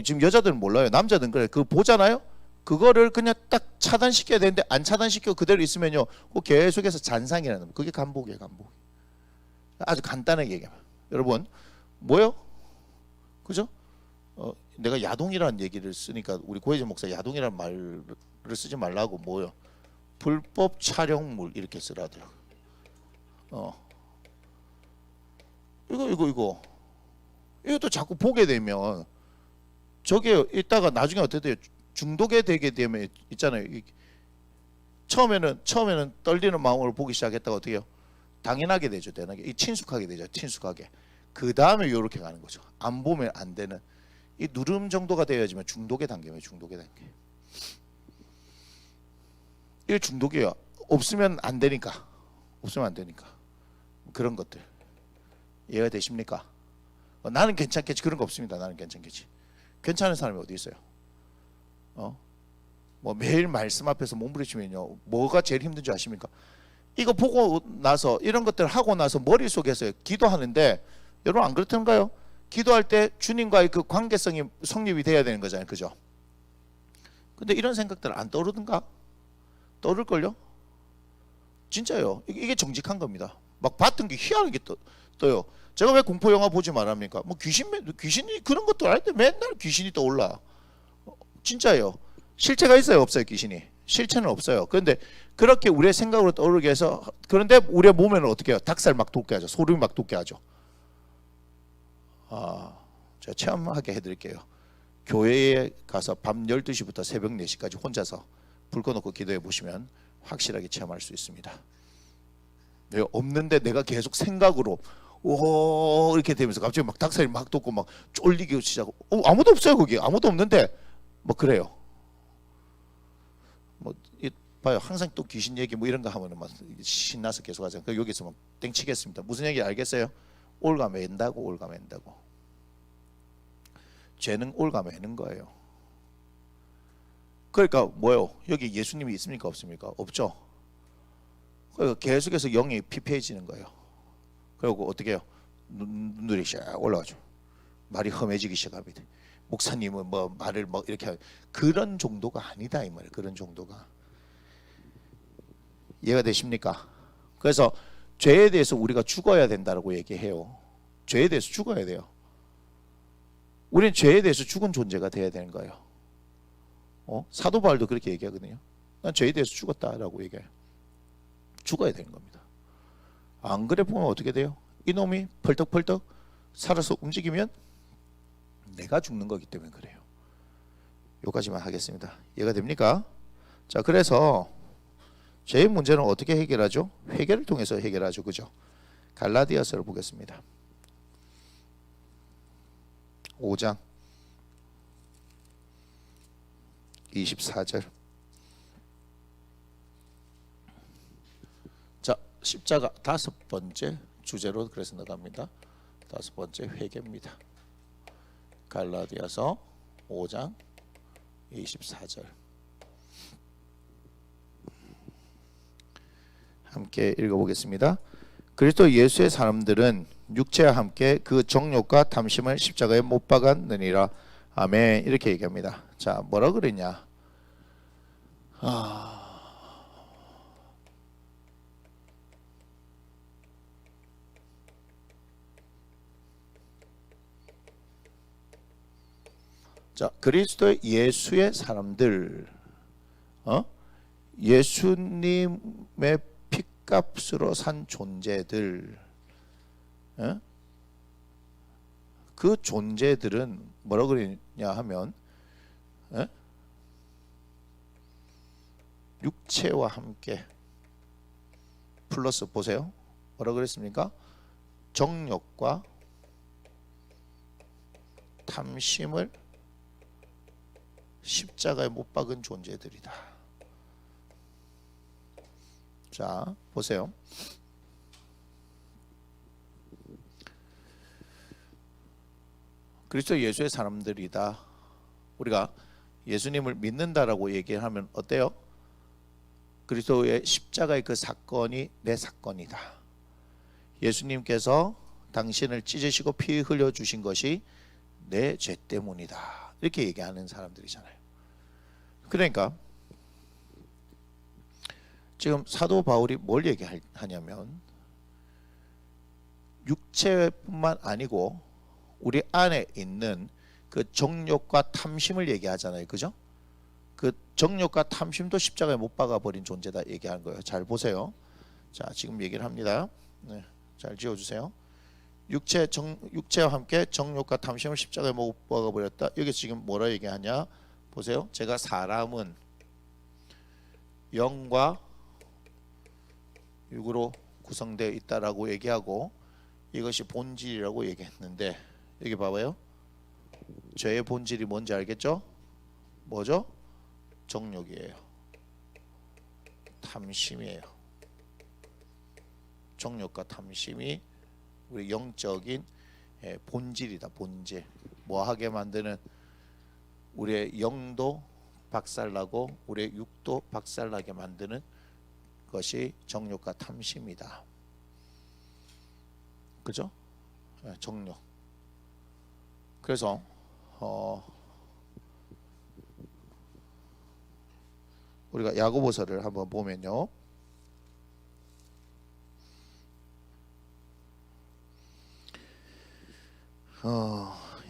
지금 여자들은 몰라요. 남자들은 그래. 그거 보잖아요. 그거를 그냥 딱 차단시켜야 되는데 안 차단시켜 그대로 있으면요, 계속해서 잔상이라는 거. 그게 간복이에요, 간복. 아주 간단하게 얘기하면 여러분 뭐요? 그죠? 내가 야동이라는 얘기를 쓰니까 우리 고혜진 목사 야동이라는 말을 쓰지 말라고 뭐요? 불법 촬영물 이렇게 쓰라더라고. 이것도 자꾸 보게 되면 저게 이따가 나중에 어떻게 돼요? 중독에 되게 되면 있잖아요. 처음에는 떨리는 마음으로 보기 시작했다가 어떻게 해요? 당연하게 되죠. 친숙하게 되죠. 친숙하게. 그 다음에 이렇게 가는 거죠. 안 보면 안 되는. 이 누름 정도가 되어야지만 중독의 단계예요. 중독의 단계. 이게 중독이에요. 없으면 안 되니까. 없으면 안 되니까. 그런 것들. 이해가 되십니까? 나는 괜찮겠지. 그런 거 없습니다. 나는 괜찮겠지. 괜찮은 사람이 어디 있어요? 뭐 매일 말씀 앞에서 몸부림치면요, 뭐가 제일 힘든 줄 아십니까? 이거 보고 나서 이런 것들 하고 나서 머릿속에서 기도하는데 여러분 안 그렇던가요? 기도할 때 주님과의 그 관계성이 성립이 돼야 되는 거잖아요, 그죠? 근데 이런 생각들 안 떠오르던가? 떠오를걸요? 진짜요. 이게 정직한 겁니다. 막 봤던 게 희한하게 떠요. 제가 왜 공포 영화 보지 말합니까? 뭐 귀신이 그런 것도 알 때 맨날 귀신이 떠올라. 진짜예요. 실체가 있어요, 없어요? 귀신이 실체는 없어요. 그런데 그렇게 우리의 생각으로 떠오르게 해서, 그런데 우리의 몸에는 어떻게 해요? 닭살 막 돋게 하죠. 소름이 막 돋게 하죠. 제가 체험하게 해드릴게요. 교회에 가서 밤 12시부터 새벽 4시까지 혼자서 불 꺼놓고 기도해 보시면 확실하게 체험할 수 있습니다. 없는데 내가 계속 생각으로 이렇게 되면서 갑자기 막 닭살이 막 돋고 막 쫄리기 시작하고 아무도 없어요. 거기 아무도 없는데 뭐 그래요. 뭐 봐요. 항상 또 귀신 얘기 뭐 이런 거 하면은 막 신나서 계속 하잖아요. 여기서 막 땡치겠습니다. 무슨 얘기 알겠어요? 올가맨다고. 죄는 올가매는 거예요. 그러니까 뭐요? 여기 예수님이 있습니까? 없습니까? 없죠. 그러니까 계속해서 영이 피폐해지는 거예요. 그리고 어떻게 해요? 눈물이 샥 올라가죠. 말이 험해지기 시작합니다. 목사님은 뭐 말을 뭐 이렇게 그런 정도가 아니다 이 말이에요. 그런 정도가. 이해가 되십니까? 그래서 죄에 대해서 우리가 죽어야 된다고 얘기해요. 죄에 대해서 죽어야 돼요. 우리는 죄에 대해서 죽은 존재가 돼야 되는 거예요. 사도 바울도 그렇게 얘기하거든요. 난 죄에 대해서 죽었다라고 얘기해요. 죽어야 되는 겁니다. 안 그래 보면 어떻게 돼요? 이놈이 펄떡펄떡 살아서 움직이면 내가 죽는 거기 때문에 그래요. 여기까지만 하겠습니다. 이해가 됩니까? 자, 그래서 제 문제는 어떻게 해결하죠? 회개를 통해서 해결하죠. 그죠? 갈라디아서를 보겠습니다. 5장 24절. 자, 십자가 다섯 번째 주제로 그래서 나갑니다. 다섯 번째 회개입니다. 갈라디아서 5장 24절. 함께 읽어보겠습니다. 그리스도 예수의 사람들은 육체와 함께 그 정욕과 탐심을 십자가에 못 박았느니라. 아멘. 이렇게 얘기합니다. 자, 뭐라 그랬냐? 자, 그리스도 예수의 사람들, 예수님의 핏값으로 산 존재들, 그 존재들은 뭐라 그러냐 하면 육체와 함께 플러스 보세요. 뭐라 그랬습니까? 정욕과 탐심을 십자가에 못 박은 존재들이다. 자, 보세요. 그리스도 예수의 사람들이다. 우리가 예수님을 믿는다라고 얘기하면 어때요? 그리스도의 십자가의 그 사건이 내 사건이다. 예수님께서 당신을 찢으시고 피 흘려 주신 것이 내 죄 때문이다. 이렇게 얘기하는 사람들이잖아요. 그러니까 지금 사도 바울이 뭘 얘기하냐면 육체뿐만 아니고 우리 안에 있는 그 정욕과 탐심을 얘기하잖아요. 그죠? 그 정욕과 탐심도 십자가에 못 박아버린 존재다 얘기하는 거예요. 잘 보세요. 자, 지금 얘기를 합니다. 네, 잘 지어주세요. 육체와 함께 정욕과 탐심을 십자가에 못 박아버렸다. 여기 지금 뭐라 얘기하냐? 보세요. 제가 사람은 영과 육으로 구성되어 있다라고 얘기하고 이것이 본질이라고 얘기했는데 여기 봐봐요. 죄의 본질이 뭔지 알겠죠? 뭐죠? 정욕이에요. 탐심이에요. 정욕과 탐심이 우리 영적인 본질이다. 본질. 뭐하게 만드는 우리의 영도 박살나고 우리의 육도 박살나게 만드는 것이 정욕과 탐심이다. 그죠? 정욕. 그래서 우리가 야고보서를 한번 보면요.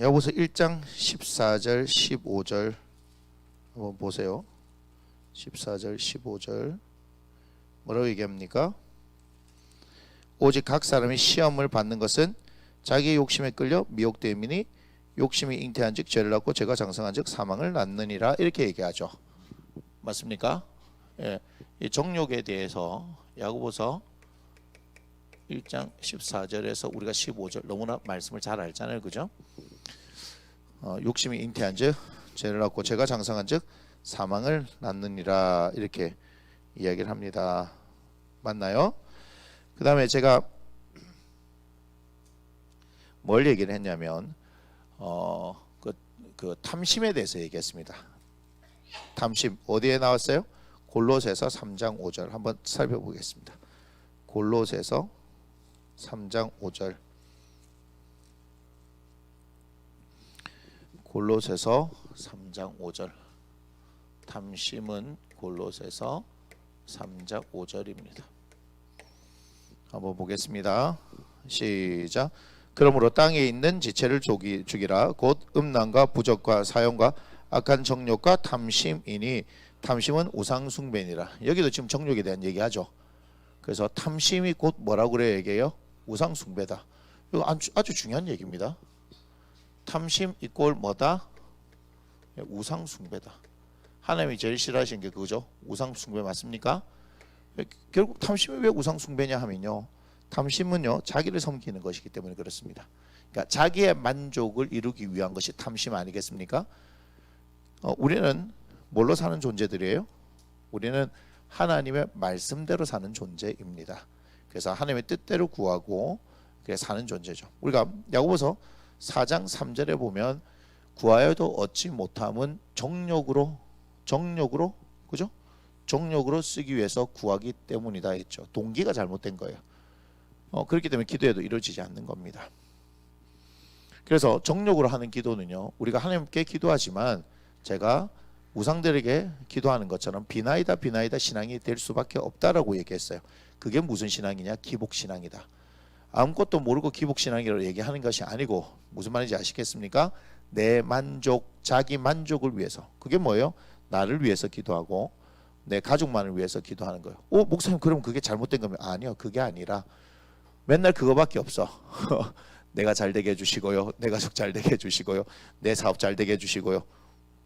야고보서 1장 14절 15절 한번 보세요. 14절 15절 뭐라고 얘기합니까? 오직 각 사람이 시험을 받는 것은 자기 욕심에 끌려 미혹됨이니 욕심이 잉태한즉 죄를 낳고 죄가 장성한즉 사망을 낳느니라. 이렇게 얘기하죠. 맞습니까? 예, 이 정욕에 대해서 야고보서 1장 14절에서 우리가 15절 너무나 말씀을 잘 알잖아요. 그죠? 욕심이 잉태한즉 죄를 낳고 죄가 장성한즉 사망을 낳느니라. 이렇게 이야기를 합니다. 맞나요? 그 다음에 제가 뭘 얘기를 했냐면 그 탐심에 대해서 얘기했습니다. 탐심 어디에 나왔어요? 골로새서 3장 5절 한번 살펴보겠습니다. 골로새서 3장 5절. 골로새서 3장 5절. 탐심은 골로새서 3장 5절입니다. 한번 보겠습니다. 시작. 그러므로 땅에 있는 지체를 죽이라. 곧 음란과 부적과 사형과 악한 정욕과 탐심이니 탐심은 우상 숭배니라. 여기도 지금 정욕에 대한 얘기하죠. 그래서 탐심이 곧 뭐라고 그래요? 얘기해요? 우상 숭배다. 이거 아주 중요한 얘기입니다. 탐심 이꼴 뭐다? 우상 숭배다. 하나님이 제일 싫어하시는 게 그거죠. 우상 숭배 맞습니까? 결국 탐심이 왜 우상 숭배냐 하면요, 탐심은요 자기를 섬기는 것이기 때문에 그렇습니다. 그러니까 자기의 만족을 이루기 위한 것이 탐심 아니겠습니까? 우리는 뭘로 사는 존재들이에요? 우리는 하나님의 말씀대로 사는 존재입니다. 그래서 하나님의 뜻대로 구하고 그래서 사는 존재죠. 우리가 야고보서 4장 3절에 보면 구하여도 얻지 못함은 정욕으로 그죠? 정욕으로 쓰기 위해서 구하기 때문이다 했죠. 동기가 잘못된 거예요. 그렇기 때문에 기도해도 이루어지지 않는 겁니다. 그래서 정욕으로 하는 기도는요, 우리가 하나님께 기도하지만 제가 우상들에게 기도하는 것처럼 비나이다 신앙이 될 수밖에 없다라고 얘기했어요. 그게 무슨 신앙이냐? 기복신앙이다. 아무것도 모르고 기복신앙이라고 얘기하는 것이 아니고 무슨 말인지 아시겠습니까? 내 만족, 자기 만족을 위해서. 그게 뭐예요? 나를 위해서 기도하고 내 가족만을 위해서 기도하는 거예요. 목사님 그럼 그게 잘못된 거면 아니요, 그게 아니라 맨날 그거밖에 없어. 내가 잘 되게 해주시고요, 내 가족 잘 되게 해주시고요, 내 사업 잘 되게 해주시고요.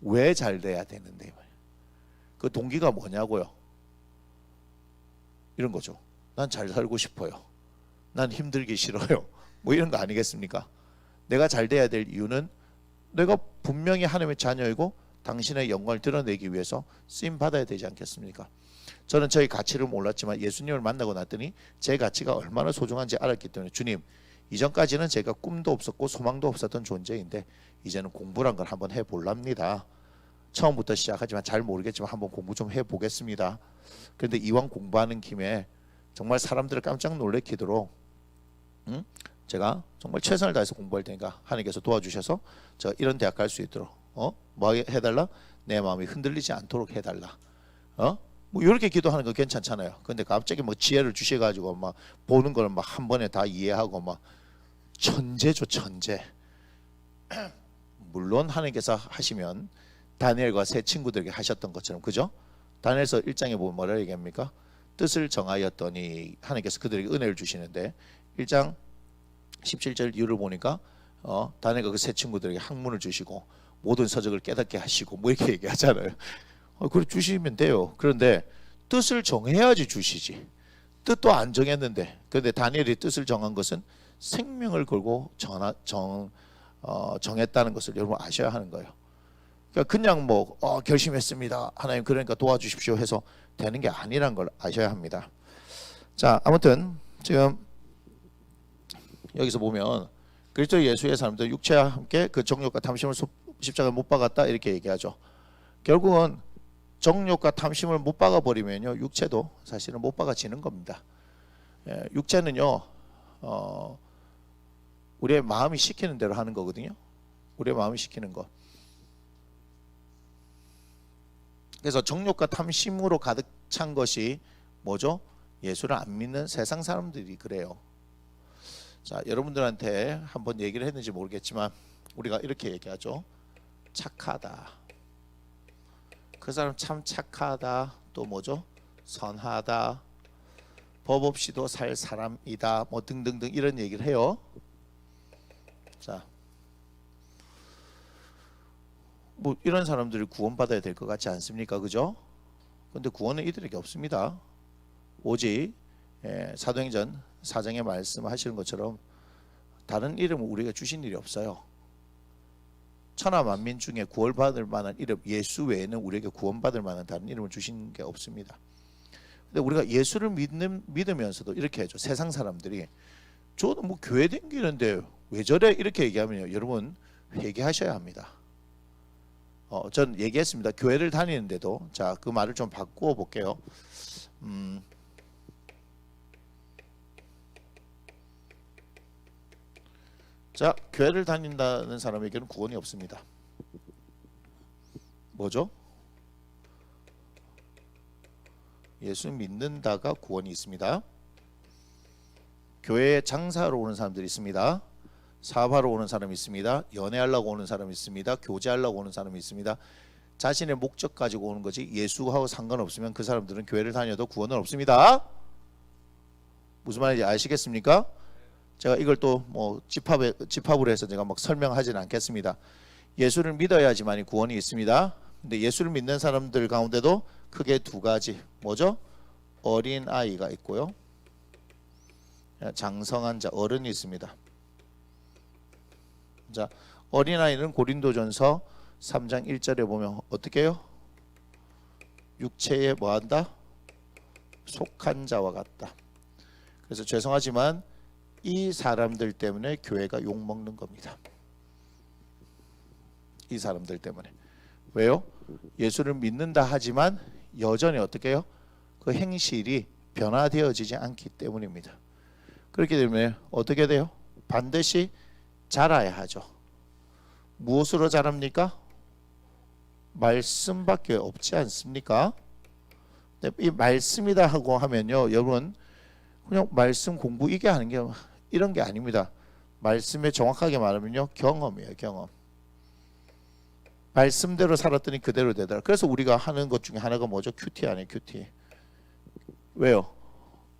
왜 잘 돼야 되는데? 그 동기가 뭐냐고요? 이런 거죠. 난 잘 살고 싶어요. 난 힘들기 싫어요. 뭐 이런 거 아니겠습니까? 내가 잘 돼야 될 이유는 내가 분명히 하나님의 자녀이고 당신의 영광을 드러내기 위해서 쓰임 받아야 되지 않겠습니까? 저는 저희 가치를 몰랐지만 예수님을 만나고 났더니 제 가치가 얼마나 소중한지 알았기 때문에 주님, 이전까지는 제가 꿈도 없었고 소망도 없었던 존재인데 이제는 공부란 걸 한번 해볼랍니다. 처음부터 시작하지만 잘 모르겠지만 한번 공부 좀 해보겠습니다. 그런데 이왕 공부하는 김에 정말 사람들을 깜짝 놀래키도록 제가 정말 최선을 다해서 공부할 테니까 하나님께서 도와주셔서 제가 이런 대학 갈 수 있도록 뭐 해달라? 내 마음이 흔들리지 않도록 해달라. 뭐 이렇게 기도하는 거 괜찮잖아요. 근데 갑자기 뭐 지혜를 주셔가지고 막 보는 걸 막 한 번에 다 이해하고 막 천재죠, 천재. 물론 하나님께서 하시면 다니엘과 세 친구들에게 하셨던 것처럼, 그죠? 다니엘서 1장에 보면 뭐라 얘기합니까? 뜻을 정하였더니 하나님께서 그들에게 은혜를 주시는데 1장 17절 이유를 보니까 다니엘과 그 세 친구들에게 학문을 주시고 모든 서적을 깨닫게 하시고 뭐 이렇게 얘기하잖아요. 그래 주시면 돼요. 그런데 뜻을 정해야지 주시지. 뜻도 안 정했는데, 그런데 다니엘이 뜻을 정한 것은 생명을 걸고 정했다는 것을 여러분 아셔야 하는 거예요. 그러니까 그냥 뭐 결심했습니다, 하나님 그러니까 도와주십시오 해서 되는 게 아니란 걸 아셔야 합니다. 자, 아무튼 지금 여기서 보면 그리스도 예수의 사람들 육체와 함께 그 정욕과 탐심을 십자가에 못 박았다 이렇게 얘기하죠. 결국은 정욕과 탐심을 못 박아 버리면요, 육체도 사실은 못 박아지는 겁니다. 육체는요 우리의 마음이 시키는 대로 하는 거거든요. 우리의 마음이 시키는 거. 그래서 정욕과 탐심으로 가득 찬 것이 뭐죠? 예수를 안 믿는 세상 사람들이 그래요. 자, 여러분들한테 한번 얘기를 했는지 모르겠지만 우리가 이렇게 얘기하죠. 착하다. 그 사람 참 착하다. 또 뭐죠? 선하다. 법 없이도 살 사람이다. 뭐 등등등 이런 얘기를 해요. 자, 뭐 이런 사람들이 구원받아야 될 것 같지 않습니까? 그죠? 근데 구원은 이들에게 없습니다. 오직 사도행전 4장에 말씀하시는 것처럼 다른 이름을 우리가 주신 일이 없어요. 천하 만민 중에 구원받을 만한 이름 예수 외에는 우리에게 구원받을 만한 다른 이름을 주신 게 없습니다. 근데 우리가 예수를 믿으면서도 이렇게 하죠. 세상 사람들이 저는 뭐 교회 다니는데 왜 저래 이렇게 얘기하면요, 여러분 회개하셔야 합니다. 전 얘기했습니다. 교회를 다니는데도, 자, 그 말을 좀 바꾸어 볼게요. 자, 교회를 다닌다는 사람에게는 구원이 없습니다. 뭐죠? 예수 믿는다가 구원이 있습니다. 교회에 장사하러 오는 사람들이 있습니다. 사업하러 오는 사람이 있습니다. 연애하려고 오는 사람이 있습니다. 교제하려고 오는 사람이 있습니다. 자신의 목적 가지고 오는 거지 예수하고 상관없으면 그 사람들은 교회를 다녀도 구원은 없습니다. 무슨 말인지 아시겠습니까? 제가 이걸 또 뭐 집합으로 해서 제가 막 설명하지는 않겠습니다. 예수를 믿어야지만이 구원이 있습니다. 근데 예수를 믿는 사람들 가운데도 크게 두 가지, 뭐죠? 어린 아이가 있고요, 장성한 자, 어른이 있습니다. 자, 어린아이는 고린도전서 3장 1절에 보면 어떻게 해요? 육체에 뭐한다? 속한 자와 같다. 그래서 죄송하지만 이 사람들 때문에 교회가 욕먹는 겁니다. 이 사람들 때문에. 왜요? 예수를 믿는다 하지만 여전히 어떻게 해요? 그 행실이 변화되어지지 않기 때문입니다. 그렇기 때문에 어떻게 돼요? 반드시 자라야 하죠. 무엇으로 자랍니까? 말씀밖에 없지 않습니까? 이 말씀이다 하고 하면요, 여러분 그냥 말씀 공부 이게 하는 게 이런 게 아닙니다. 말씀에 정확하게 말하면요, 경험이에요. 경험. 말씀대로 살았더니 그대로 되더라. 그래서 우리가 하는 것 중에 하나가 뭐죠? 큐티 아니에요, 큐티. 왜요?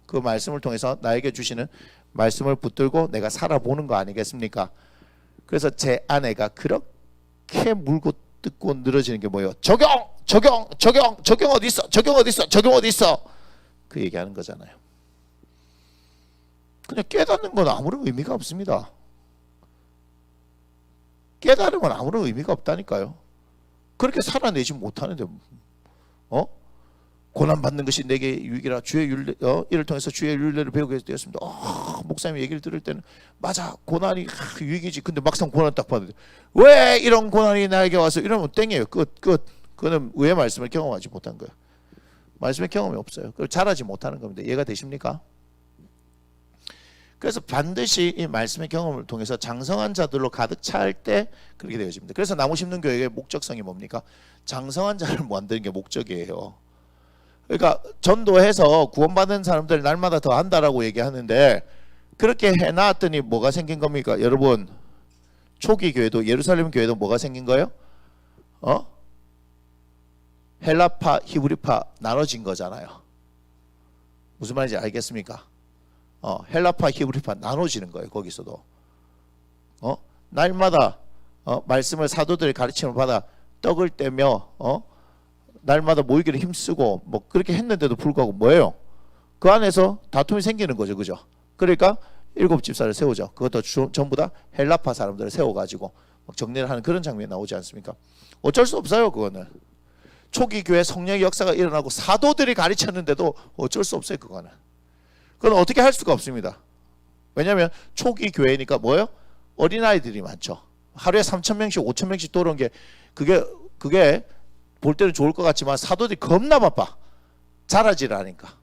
그 말씀을 통해서 나에게 주시는 말씀을 붙들고 내가 살아보는 거 아니겠습니까? 그래서 제 아내가 그렇게 물고 뜯고 늘어지는 게 뭐예요? 적용 어디 있어? 적용 어디 있어? 그 얘기하는 거잖아요. 그냥 깨닫는 건 아무런 의미가 없습니다. 깨달은 건 아무런 의미가 없다니까요. 그렇게 살아내지 못하는데 고난받는 것이 내게 유익이라 주의 율례, 이를 통해서 주의 율례를 배우게 되었습니다. 목사님 얘기를 들을 때는 맞아, 고난이 유익이지. 근데 막상 고난 딱 받는데 왜 이런 고난이 나에게 와서 이러면 땡이에요. 끝. 그거는 왜 말씀을 경험하지 못한 거예요. 말씀의 경험이 없어요. 그걸 잘하지 못하는 겁니다. 이해가 되십니까? 그래서 반드시 이 말씀의 경험을 통해서 장성한 자들로 가득 찰 때 그렇게 되어집니다. 그래서 나무 심는 교회의 목적성이 뭡니까? 장성한 자를 만드는 게 목적이에요. 그러니까 전도해서 구원받는 사람들 날마다 더 한다라고 얘기하는데 그렇게 해놨더니 뭐가 생긴 겁니까? 여러분, 초기 교회도 예루살렘 교회도 뭐가 생긴 거예요? 헬라파, 히브리파 나눠진 거잖아요. 무슨 말인지 알겠습니까? 헬라파, 히브리파 나눠지는 거예요. 거기서도 날마다 말씀을 사도들의 가르침을 받아 떡을 떼며 날마다 모이기를 힘쓰고 뭐 그렇게 했는데도 불구하고 뭐예요? 그 안에서 다툼이 생기는 거죠. 그죠? 그러니까 7 집사를 세우죠. 그것도 전부 다 헬라파 사람들을 세워가지고 정리를 하는 그런 장면이 나오지 않습니까? 어쩔 수 없어요. 그거는 초기 교회 성령의 역사가 일어나고 사도들이 가르쳤는데도 어쩔 수 없어요. 그건 어떻게 할 수가 없습니다. 왜냐하면 초기 교회니까 뭐예요? 어린아이들이 많죠. 하루에 3,000명씩 5,000명씩 돌아온 게 그게 볼 때는 좋을 것 같지만 사도들이 겁나 바빠. 잘하지를 않으니까.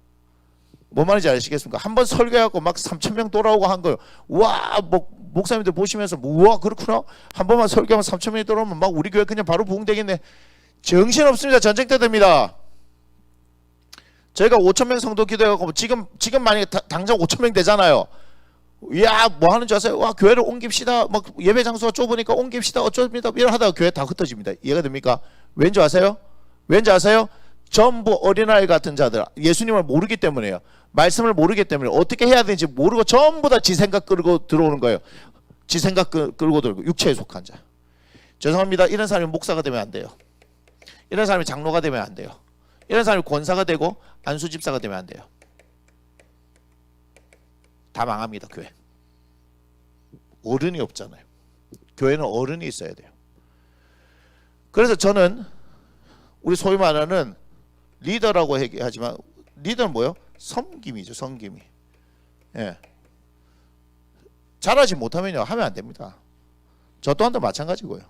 뭔 말인지 아시겠습니까? 한번 설교해갖고 막 3,000명 돌아오고 한 거예요. 와, 목사님들 보시면서 우와 그렇구나. 한 번만 설교하면 3,000명이 돌아오면 막 우리 교회 그냥 바로 부흥되겠네. 정신없습니다. 전쟁 때 됩니다. 저희가 5,000명 성도 기도해갖고 지금 만약에 당장 5,000명 되잖아요. 야, 뭐 하는 줄 아세요? 와, 교회를 옮깁시다. 막 예배 장소가 좁으니까 옮깁시다. 어쩌입니다. 이러 하다가 교회 다 흩어집니다. 이해가 됩니까? 왠지 아세요? 전부 어린아이 같은 자들, 예수님을 모르기 때문에요. 말씀을 모르기 때문에 어떻게 해야 되는지 모르고 전부 다 지 생각 끌고 들어오는 거예요. 지 생각 끌고 들고 육체에 속한 자. 죄송합니다. 이런 사람이 목사가 되면 안 돼요. 이런 사람이 장로가 되면 안 돼요. 이런 사람이 권사가 되고 안수집사가 되면 안 돼요. 다 망합니다. 교회. 어른이 없잖아요. 교회는 어른이 있어야 돼요. 그래서 저는 우리 소위 말하는 리더라고 얘기하지만 리더는 뭐예요? 섬김이죠. 섬김이. 예. 잘하지 못하면요 하면 안 됩니다. 저 또한도 마찬가지고요.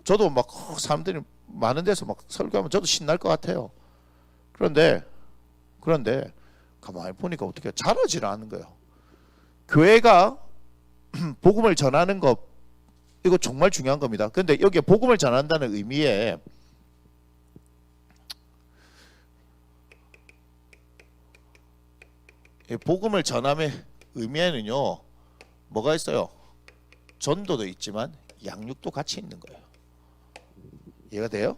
저도 막 사람들이 많은 데서 막 설교하면 저도 신날 것 같아요. 그런데 가만히 보니까 어떻게 잘하지를 않는 거예요. 교회가 복음을 전하는 것 이거 정말 중요한 겁니다. 그런데 여기에 복음을 전한다는 의미에 복음을 전함의 의미에는요 뭐가 있어요? 전도도 있지만 양육도 같이 있는 거예요. 이해가 돼요?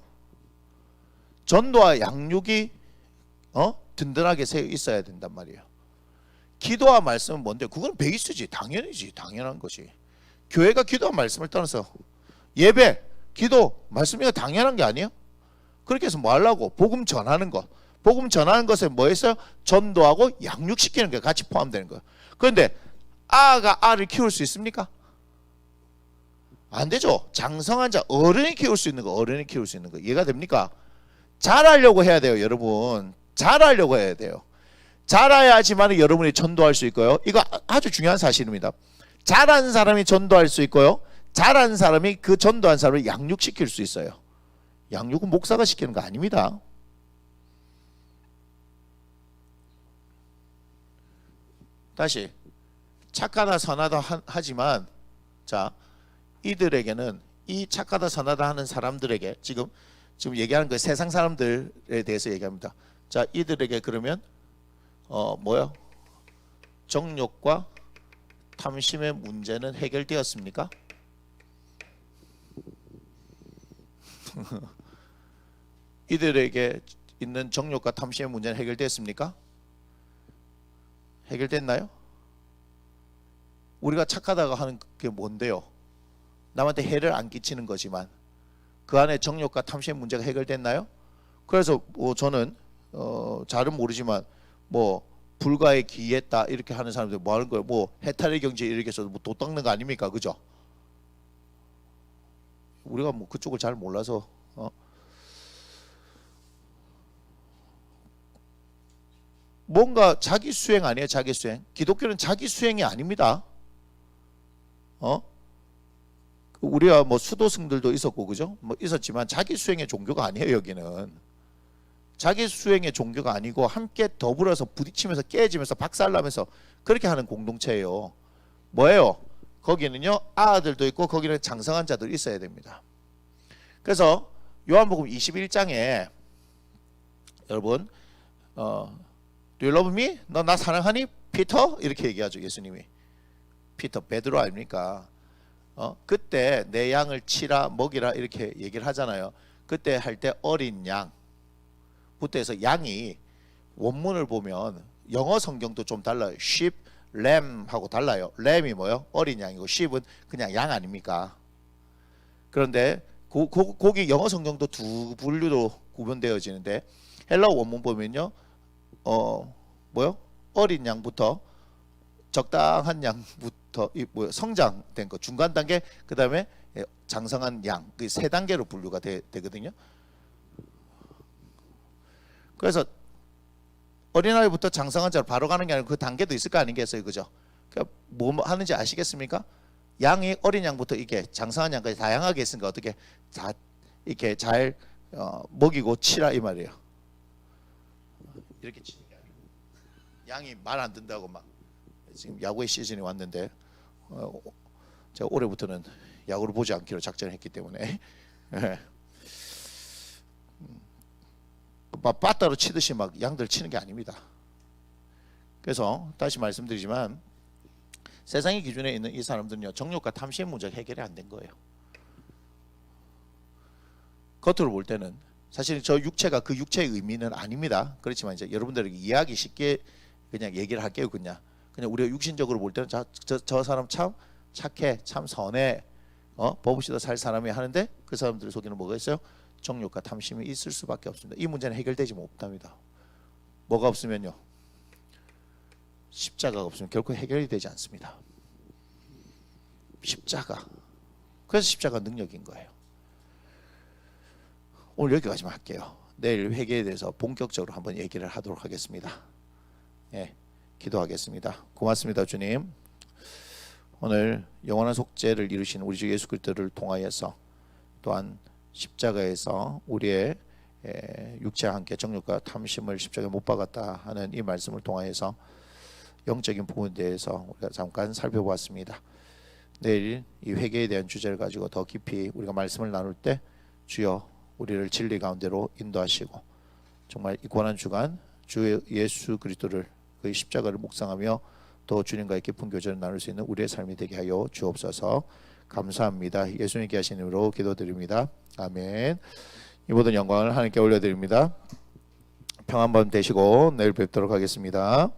전도와 양육이 든든하게 세어 있어야 된단 말이에요. 기도와 말씀은 뭔데? 그건 베이스지. 당연한 것이. 교회가 기도한 말씀을 떠나서 예배, 기도, 말씀이 당연한 게 아니에요? 그렇게 해서 뭐 하려고? 복음 전하는 것. 복음 전하는 것에 뭐 했어요? 전도하고 양육시키는 게 같이 포함되는 거예요. 그런데 아가 알을 키울 수 있습니까? 안 되죠. 장성한 자, 어른이 키울 수 있는 거, 어른이 키울 수 있는 거. 이해가 됩니까? 잘하려고 해야 돼요, 여러분. 잘하려고 해야 돼요. 잘해야지만 여러분이 전도할 수 있고요. 이거 아주 중요한 사실입니다. 잘한 사람이 전도할 수 있고요. 잘한 사람이 그 전도한 사람을 양육시킬 수 있어요. 양육은 목사가 시키는 거 아닙니다. 다시 착하다 선하다 하지만 자 이들에게는 이 착하다 선하다 하는 사람들에게 지금 얘기하는 그 세상 사람들에 대해서 얘기합니다. 자 이들에게 그러면 뭐요? 정욕과 탐심의 문제는 해결되었습니까? 이들에게 있는 정욕과 탐심의 문제는 해결됐습니까? 해결됐나요? 우리가 착하다가 하는 게 뭔데요? 남한테 해를 안 끼치는 거지만 그 안에 정욕과 탐심의 문제가 해결됐나요? 그래서 저는 잘은 모르지만 뭐 불가에 기했다 이렇게 하는 사람들 뭐 하는 거예요? 뭐 해탈의 경지에 이렇게 해서 뭐 도 닦는 거 아닙니까? 그죠? 우리가 뭐 그쪽을 잘 몰라서 뭔가 자기 수행 아니에요? 자기 수행. 기독교는 자기 수행이 아닙니다. 우리가 뭐 수도승들도 있었고 그죠? 뭐 있었지만 자기 수행의 종교가 아니에요. 여기는 자기 수행의 종교가 아니고 함께 더불어서 부딪히면서 깨지면서 박살나면서 그렇게 하는 공동체예요. 뭐예요? 거기는요 아들도 있고 거기는 장성한 자들이 있어야 됩니다. 그래서 요한복음 21장에 여러분 Do you love me? 너 나 사랑하니? 피터? 이렇게 얘기하죠. 예수님이. 피터, 베드로 아닙니까? 그때 내 양을 치라 먹이라 이렇게 얘기를 하잖아요. 그때 할 때 어린 양 부터 해서 양이 원문을 보면 영어 성경도 좀 달라요. sheep, lamb하고 달라요. lamb이 뭐요? 어린 양이고 sheep은 그냥 양 아닙니까? 그런데 거기 영어 성경도 두 분류로 구분되어지는데 헬라어 원문 보면요. 뭐요? 어린 양부터 적당한 양부터 성장된 거 중간 단계 그다음에 장성한 양 그 세 단계로 분류가 되거든요. 그래서 어린아이부터 장성한 자로 바로 가는 게 아니고 그 단계도 있을 거 아니겠어요, 그죠? 그러니까 뭐 하는지 아시겠습니까? 양이 어린 양부터 이게 장성한 양까지 다양하게 있으니까 어떻게 다 이렇게 잘 먹이고 치라 이 말이에요. 이렇게 치는 게 아니고 양이 말 안 듣는다고 막 지금 야구의 시즌이 왔는데 제가 올해부터는 야구를 보지 않기로 작정했기 때문에 막 빠따로 치듯이 막 양들 치는 게 아닙니다. 그래서 다시 말씀드리지만 세상의 기준에 있는 이 사람들은요 정욕과 탐심의 문제가 해결이 안 된 거예요. 겉으로 볼 때는 사실 저 육체가 그 육체의 의미는 아닙니다. 그렇지만 이제 여러분들에게 이해하기 쉽게 그냥 얘기를 할게요. 그냥 우리가 육신적으로 볼 때는 저 사람 참 착해, 참 선해, 버부시도 살 사람이 하는데 그 사람들 속에는 뭐가 있어요? 정욕과 탐심이 있을 수밖에 없습니다. 이 문제는 해결되지 못합니다. 뭐가 없으면요? 십자가가 없으면 결코 해결이 되지 않습니다. 십자가. 그래서 십자가 능력인 거예요. 오늘 여기까지만 할게요. 내일 회개에 대해서 본격적으로 한번 얘기를 하도록 하겠습니다. 예, 기도하겠습니다. 고맙습니다, 주님. 오늘 영원한 속죄를 이루신 우리 주 예수 그리스도를 통하여서 또한 십자가에서 우리의 육체와 함께 정욕과 탐심을 십자가에 못 박았다 하는 이 말씀을 통하여서 영적인 부분에 대해서 우리가 잠깐 살펴보았습니다. 내일 이 회개에 대한 주제를 가지고 더 깊이 우리가 말씀을 나눌 때 주여 우리를 진리 가운데로 인도하시고 정말 이 고난 주간 주 예수 그리스도를 그의 십자가를 묵상하며 또 주님과의 깊은 교제를 나눌 수 있는 우리의 삶이 되게 하여 주옵소서. 감사합니다. 예수님께 하신 이름으로 기도드립니다. 아멘. 이 모든 영광을 하나님께 올려드립니다. 평안밤 되시고 내일 뵙도록 하겠습니다.